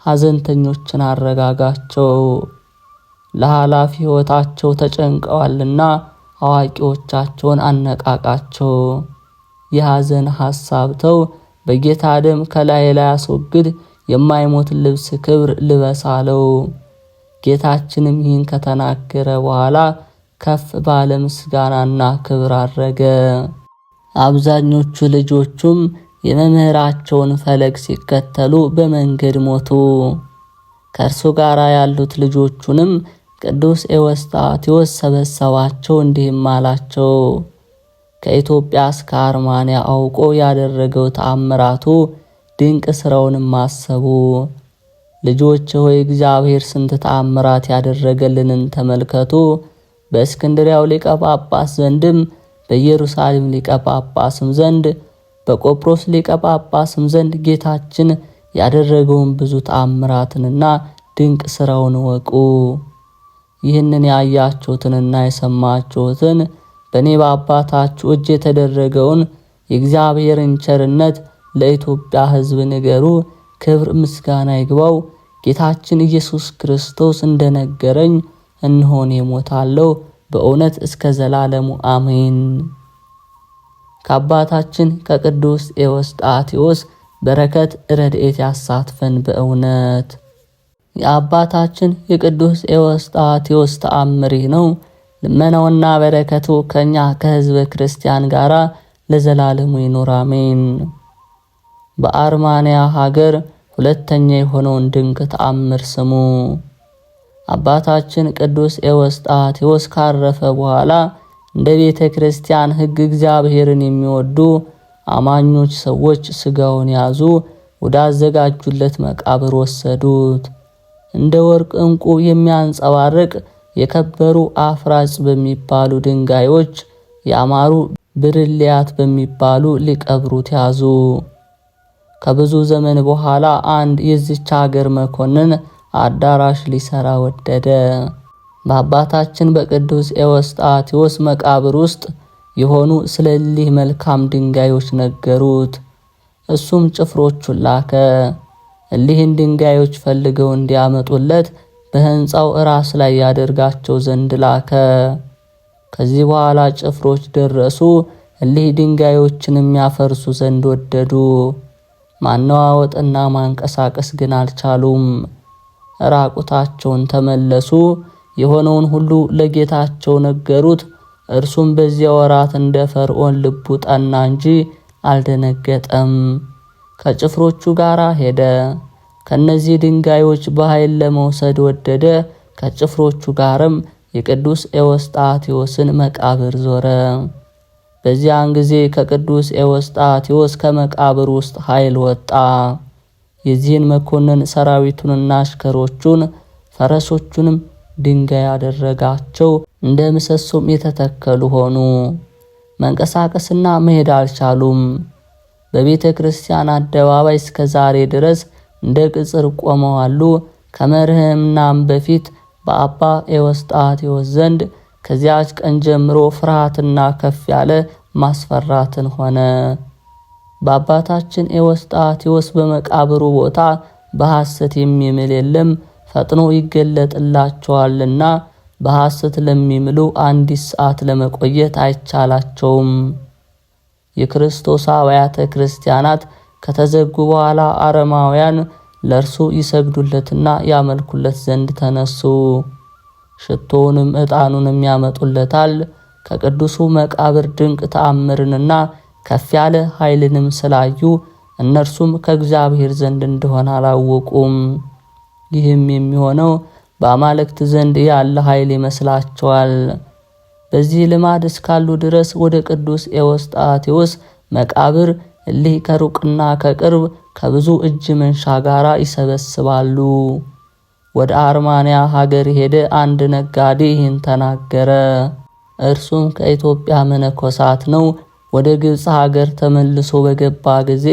ሐዘንተኞችን አረጋጋቸው። ለኃላፊ ሕይወታቸው ተጨንቀዋልና አዋቂዎቻቸውን አነቃቃቸው። የሐዘን ሐሳብ ተው፣ በጌታ ደም ከላይ ላይ አስወግድ፣ የማይሞት ልብስ ክብር ልበስ አለው። ጌታችንም ይህን ከተናገረ በኋላ ከፍ ባለ ምስጋናና ክብር አረገ። አብዛኞቹ ልጆቹም የመምህራቸውን ፈለግ ሲከተሉ በመንገድ ሞቱ። ከእርሱ ጋር ያሉት ልጆቹንም ቅዱስ ኤዎስጣቴዎስ ሰበሰባቸው፣ እንዲህም አላቸው። ከኢትዮጵያ እስከ አርማንያ አውቆ ያደረገው ተአምራቱ ድንቅ ሥራውንም አሰቡ። ልጆች ሆይ እግዚአብሔር ስንት ተአምራት ያደረገልንን ተመልከቱ። በእስክንድሪያው ሊቀ ጳጳስ ዘንድም በኢየሩሳሌም ሊቀ ጳጳስም ዘንድ በቆጵሮስ ሊቀ ጳጳስም ዘንድ ጌታችን ያደረገውን ብዙ ተአምራትንና ድንቅ ሥራውን ወቁ። ይህንን ያያችሁትንና የሰማችሁትን በእኔ በአባታችሁ እጅ የተደረገውን የእግዚአብሔርን ቸርነት ለኢትዮጵያ ሕዝብ ንገሩ። ክብር ምስጋና ይግባው። ጌታችን ኢየሱስ ክርስቶስ እንደነገረኝ እንሆን የሞታለሁ በእውነት እስከ ዘላለሙ አሜን። ከአባታችን ከቅዱስ ኤዎስጣቴዎስ በረከት ረድኤት ያሳትፈን በእውነት። የአባታችን የቅዱስ ኤዎስጣቴዎስ ተአምሪ ነው። ልመናውና በረከቱ ከኛ ከሕዝበ ክርስቲያን ጋር ለዘላለሙ ይኑር አሜን። በአርማንያ ሀገር ሁለተኛ የሆነውን ድንቅ ተአምር ስሙ። አባታችን ቅዱስ ኤዎስጣቴዎስ ካረፈ በኋላ እንደ ቤተ ክርስቲያን ሕግ እግዚአብሔርን የሚወዱ አማኞች ሰዎች ሥጋውን ያዙ፣ ወዳዘጋጁለት መቃብር ወሰዱት። እንደ ወርቅ ዕንቁ የሚያንጸባርቅ የከበሩ አፍራጭ በሚባሉ ድንጋዮች ያማሩ ብርሌያት በሚባሉ ሊቀብሩት ያዙ። ከብዙ ዘመን በኋላ አንድ የዚች ሀገር መኮንን አዳራሽ ሊሰራ ወደደ። በአባታችን በቅዱስ ኤዎስጣቴዎስ መቃብር ውስጥ የሆኑ ስለዚህ መልካም ድንጋዮች ነገሩት። እሱም ጭፍሮቹን ላከ። እሊህን ድንጋዮች ፈልገው እንዲያመጡለት በሕንፃው ራስ ላይ ያደርጋቸው ዘንድ ላከ። ከዚህ በኋላ ጭፍሮች ደረሱ። እሊህ ድንጋዮችን የሚያፈርሱ ዘንድ ወደዱ። ማነዋወጥና ማንቀሳቀስ ግን አልቻሉም። ራቁታቸውን ተመለሱ። የሆነውን ሁሉ ለጌታቸው ነገሩት። እርሱም በዚያ ወራት እንደ ፈርዖን ልቡ ጠና እንጂ አልደነገጠም። ከጭፍሮቹ ጋር ሄደ። ከነዚህ ድንጋዮች በኃይል ለመውሰድ ወደደ። ከጭፍሮቹ ጋርም የቅዱስ ኤዎስጣቴዎስን መቃብር ዞረ። በዚያን ጊዜ ከቅዱስ ኤዎስጣቴዎስ ከመቃብር ውስጥ ኃይል ወጣ። የዚህን መኮንን ሰራዊቱንና አሽከሮቹን ፈረሶቹንም ድንጋይ አደረጋቸው። እንደ ምሰሶም የተተከሉ ሆኑ። መንቀሳቀስና መሄድ አልቻሉም። በቤተ ክርስቲያን አደባባይ እስከ ዛሬ ድረስ እንደ ቅጽር ቆመዋሉ። ከመርህምናም በፊት በአባ ኤዎስጣቴዎስ ዘንድ ከዚያች ቀን ጀምሮ ፍርሃትና ከፍ ያለ ማስፈራትን ሆነ። በአባታችን ኤዎስጣቴዎስ በመቃብሩ ቦታ በሐሰት የሚምል የለም፣ ፈጥኖ ይገለጥላቸዋልና በሐሰት ለሚምሉ አንዲት ሰዓት ለመቆየት አይቻላቸውም። የክርስቶስ አብያተ ክርስቲያናት ከተዘጉ በኋላ አረማውያን ለእርሱ ይሰግዱለትና ያመልኩለት ዘንድ ተነሱ። ሽቶውንም ዕጣኑንም ያመጡለታል። ከቅዱሱ መቃብር ድንቅ ተአምርንና ከፍ ያለ ኃይልንም ስላዩ እነርሱም ከእግዚአብሔር ዘንድ እንደሆነ አላወቁም። ይህም የሚሆነው በአማልክት ዘንድ ያለ ኃይል ይመስላቸዋል። በዚህ ልማድ እስካሉ ድረስ ወደ ቅዱስ ኤዎስጣቴዎስ መቃብር እሊህ ከሩቅና ከቅርብ ከብዙ እጅ መንሻ ጋራ ይሰበስባሉ። ወደ አርማንያ ሀገር ሄደ አንድ ነጋዴ ይህን ተናገረ። እርሱም ከኢትዮጵያ መነኮሳት ነው። ወደ ግብፅ ሀገር ተመልሶ በገባ ጊዜ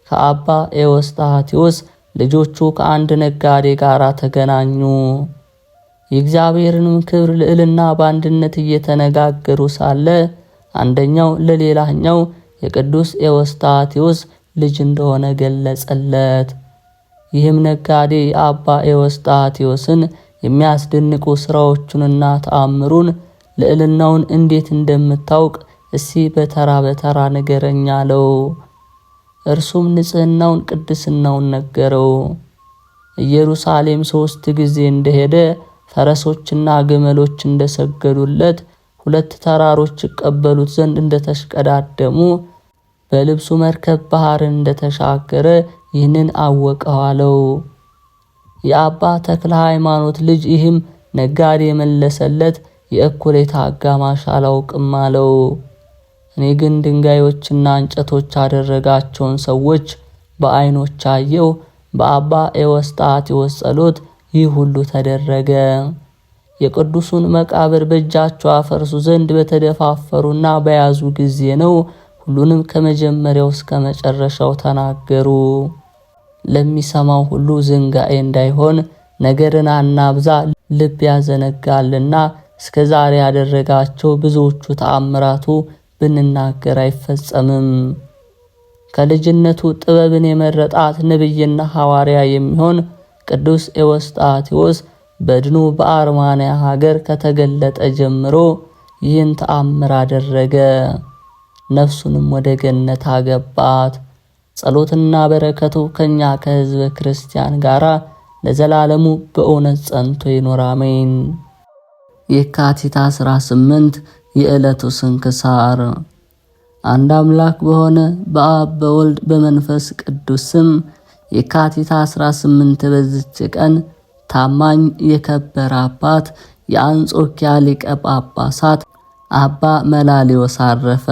ከአባ ኤዎስጣቴዎስ ልጆቹ ከአንድ ነጋዴ ጋር ተገናኙ። የእግዚአብሔርንም ክብር ልዕልና በአንድነት እየተነጋገሩ ሳለ አንደኛው ለሌላኛው የቅዱስ ኤዎስጣቴዎስ ልጅ እንደሆነ ገለጸለት። ይህም ነጋዴ አባ ኤዎስጣቴዎስን የሚያስደንቁ ሥራዎቹንና ተአምሩን ልዕልናውን እንዴት እንደምታውቅ እስቲ በተራ በተራ ንገረኝ አለው። እርሱም ንጽሕናውን ቅድስናውን ነገረው። ኢየሩሳሌም 3 ጊዜ እንደሄደ ፈረሶችና ግመሎች እንደሰገዱለት 2 ተራሮች ይቀበሉት ዘንድ እንደተሽቀዳደሙ በልብሱ መርከብ ባህርን እንደተሻገረ ይህንን አወቀው አለው። የአባ ተክለ ሃይማኖት ልጅ ይህም ነጋዴ የመለሰለት የእኩሌታ አጋማሽ አላውቅም አለው። እኔ ግን ድንጋዮችና እንጨቶች አደረጋቸውን ሰዎች በዓይኖች አየው። በአባ ኤዎስጣቴዎስ ጸሎት ይህ ሁሉ ተደረገ። የቅዱሱን መቃብር በእጃቸው አፈርሱ ዘንድ በተደፋፈሩና በያዙ ጊዜ ነው። ሁሉንም ከመጀመሪያው እስከ መጨረሻው ተናገሩ። ለሚሰማው ሁሉ ዝንጋኤ እንዳይሆን ነገርን አናብዛ፣ ልብ ያዘነጋልና እስከ ዛሬ ያደረጋቸው ብዙዎቹ ተአምራቱ ብንናገር አይፈጸምም። ከልጅነቱ ጥበብን የመረጣት ነብይና ሐዋርያ የሚሆን ቅዱስ ኤዎስጣቴዎስ በድኑ በአርማንያ ሀገር ከተገለጠ ጀምሮ ይህን ተአምር አደረገ። ነፍሱንም ወደ ገነት አገባት። ጸሎትና በረከቱ ከኛ ከሕዝበ ክርስቲያን ጋራ ለዘላለሙ በእውነት ጸንቶ ይኖር አሜን። የካቲት 18 የዕለቱ ስንክሳር። አንድ አምላክ በሆነ በአብ በወልድ በመንፈስ ቅዱስ ስም የካቲት 18 በዚች ቀን ታማኝ የከበረ አባት የአንጾኪያ ሊቀ ጳጳሳት አባ መላሊዮስ አረፈ።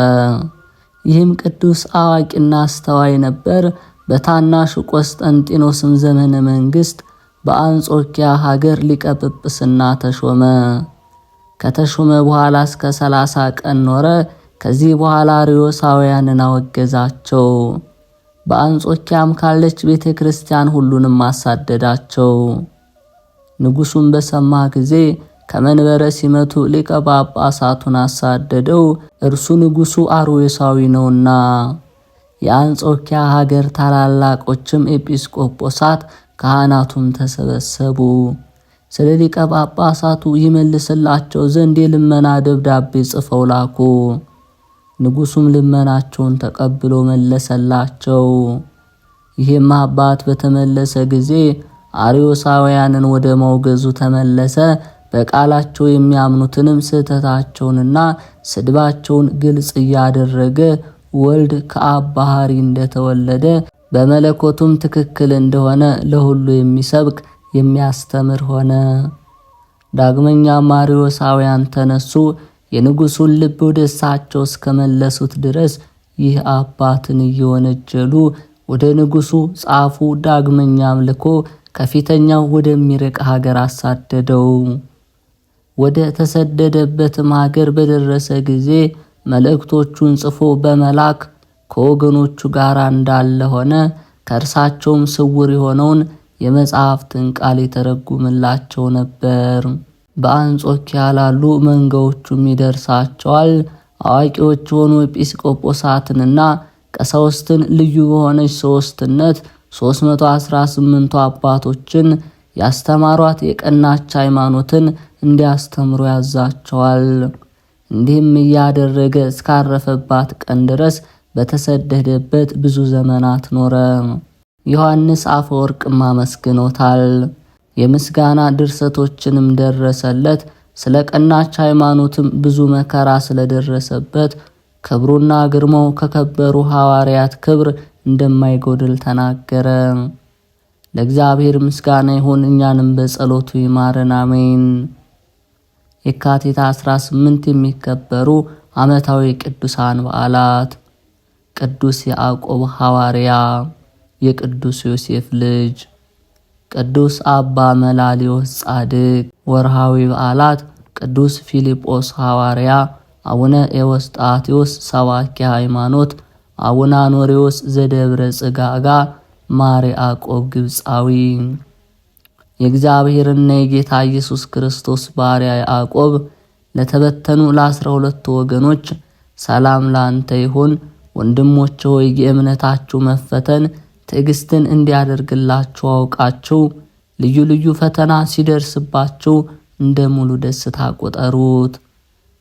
ይህም ቅዱስ አዋቂና አስተዋይ ነበር። በታናሹ ቆስጠንጢኖስም ዘመነ መንግስት በአንጾኪያ ሀገር ሊቀ ጵጵስና ተሾመ። ከተሾመ በኋላ እስከ 30 ቀን ኖረ። ከዚህ በኋላ አርዮሳውያንን አወገዛቸው። በአንጾኪያም ካለች ቤተ ክርስቲያን ሁሉንም አሳደዳቸው። ንጉሱም በሰማ ጊዜ ከመንበረ ሲመቱ ሊቀ ጳጳሳቱን አሳደደው። እርሱ ንጉሱ አርዮሳዊ ነውና። የአንጾኪያ ሀገር ታላላቆችም ኤጲስቆጶሳት ካህናቱም ተሰበሰቡ። ስለ ሊቀ ጳጳሳቱ ይመልስላቸው ዘንድ የልመና ደብዳቤ ጽፈው ላኩ። ንጉሱም ልመናቸውን ተቀብሎ መለሰላቸው። ይህም አባት በተመለሰ ጊዜ አርዮሳውያንን ወደ መውገዙ ተመለሰ። በቃላቸው የሚያምኑትንም ስህተታቸውንና ስድባቸውን ግልጽ እያደረገ ወልድ ከአብ ባህሪ እንደተወለደ በመለኮቱም ትክክል እንደሆነ ለሁሉ የሚሰብክ የሚያስተምር ሆነ። ዳግመኛም አርዮሳውያን ተነሱ። የንጉሱን ልብ ወደ እሳቸው እስከመለሱት ድረስ ይህ አባትን እየወነጀሉ ወደ ንጉሱ ጻፉ። ዳግመኛም ልኮ ከፊተኛው ወደሚርቅ ሀገር አሳደደው። ወደ ተሰደደበትም ሀገር በደረሰ ጊዜ መልእክቶቹን ጽፎ በመላክ ከወገኖቹ ጋር እንዳለ ሆነ። ከእርሳቸውም ስውር የሆነውን የመጽሐፍትን ቃል የተረጉምላቸው ነበር። በአንጾኪያ ላሉ መንጋዎቹም ይደርሳቸዋል። አዋቂዎች የሆኑ ኤጲስቆጶሳትንና ቀሳውስትን ልዩ በሆነች ሶስትነት 318 አባቶችን ያስተማሯት የቀናች ሃይማኖትን እንዲያስተምሩ ያዛቸዋል። እንዲህም እያደረገ እስካረፈባት ቀን ድረስ በተሰደደበት ብዙ ዘመናት ኖረ። ዮሐንስ አፈወርቅም አመስግኖታል። የምስጋና ድርሰቶችንም ደረሰለት። ስለ ቀናች ሃይማኖትም ብዙ መከራ ስለደረሰበት ክብሩና ግርማው ከከበሩ ሐዋርያት ክብር እንደማይጎድል ተናገረ። ለእግዚአብሔር ምስጋና ይሁን፣ እኛንም በጸሎቱ ይማረን፣ አሜን። የካቲት 18 የሚከበሩ ዓመታዊ ቅዱሳን በዓላት፦ ቅዱስ ያዕቆብ ሐዋርያ፣ የቅዱስ ዮሴፍ ልጅ፣ ቅዱስ አባ መላሊዮስ ጻድቅ። ወርሃዊ በዓላት፦ ቅዱስ ፊልጶስ ሐዋርያ፣ አቡነ ኤዎስጣቴዎስ ሰባኪ ሃይማኖት፣ አቡነ አኖሬዎስ ዘደብረ ጽጋጋ፣ ማር ያዕቆብ ግብፃዊ። የእግዚአብሔርና የጌታ ኢየሱስ ክርስቶስ ባሪያ ያዕቆብ ለተበተኑ ለ12 ወገኖች ሰላም ላንተ ይሁን። ወንድሞቼ ሆይ የእምነታችሁ መፈተን ትዕግስትን እንዲያደርግላችሁ አውቃችሁ ልዩ ልዩ ፈተና ሲደርስባችሁ እንደ ሙሉ ደስታ ቆጠሩት።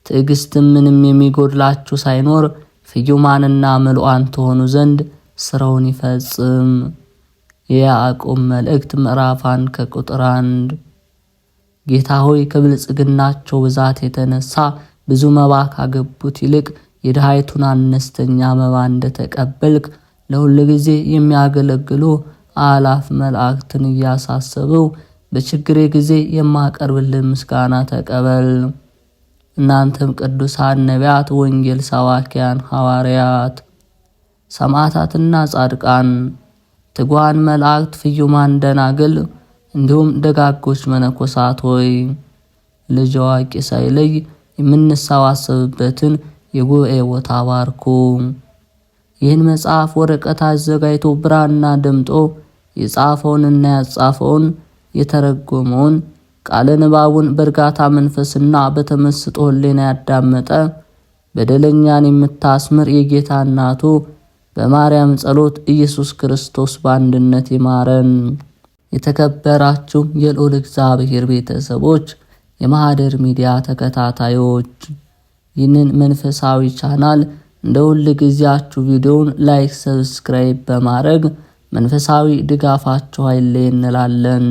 ትዕግስትም ምንም የሚጎድላችሁ ሳይኖር ፍዩማንና ምሉዓን ትሆኑ ዘንድ ስራውን ይፈጽም። የያዕቆብ መልእክት ምዕራፍ 1 ከቁጥር 1። ጌታ ሆይ ከብልጽግናቸው ብዛት የተነሳ ብዙ መባ ካገቡት ይልቅ የድሃይቱን አነስተኛ መባ እንደተቀበልክ ለሁሉ ጊዜ የሚያገለግሉ አላፍ መላእክትን እያሳሰበው በችግሬ ጊዜ የማቀርብልህ ምስጋና ተቀበል። እናንተም ቅዱሳን ነቢያት፣ ወንጌል ሰባኪያን ሐዋርያት፣ ሰማዕታትና ጻድቃን፣ ትጉሃን መላእክት፣ ፍዩማን ደናግል እንዲሁም ደጋጎች መነኮሳት ሆይ ልጅ አዋቂ ሳይለይ የምንሰባሰብበትን የጉባኤ ቦታ ባርኩ። ይህን መጽሐፍ ወረቀት አዘጋጅቶ ብራና ደምጦ የጻፈውንና ያጻፈውን የተረጎመውን ቃለ ንባቡን በእርጋታ መንፈስና በተመስጦ ሕሊና ያዳመጠ በደለኛን የምታስምር የጌታ እናቱ በማርያም ጸሎት ኢየሱስ ክርስቶስ በአንድነት ይማረን። የተከበራችሁ የልዑል እግዚአብሔር ቤተሰቦች፣ የማህደር ሚዲያ ተከታታዮች ይህንን መንፈሳዊ ቻናል እንደ ሁል ጊዜያችሁ ቪዲዮውን ላይክ፣ ሰብስክራይብ በማድረግ መንፈሳዊ ድጋፋችሁ አይለየን እንላለን።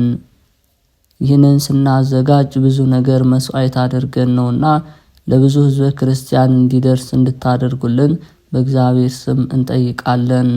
ይህንን ስናዘጋጅ ብዙ ነገር መስዋዕት አድርገን ነውና ለብዙ ሕዝበ ክርስቲያን እንዲደርስ እንድታደርጉልን በእግዚአብሔር ስም እንጠይቃለን።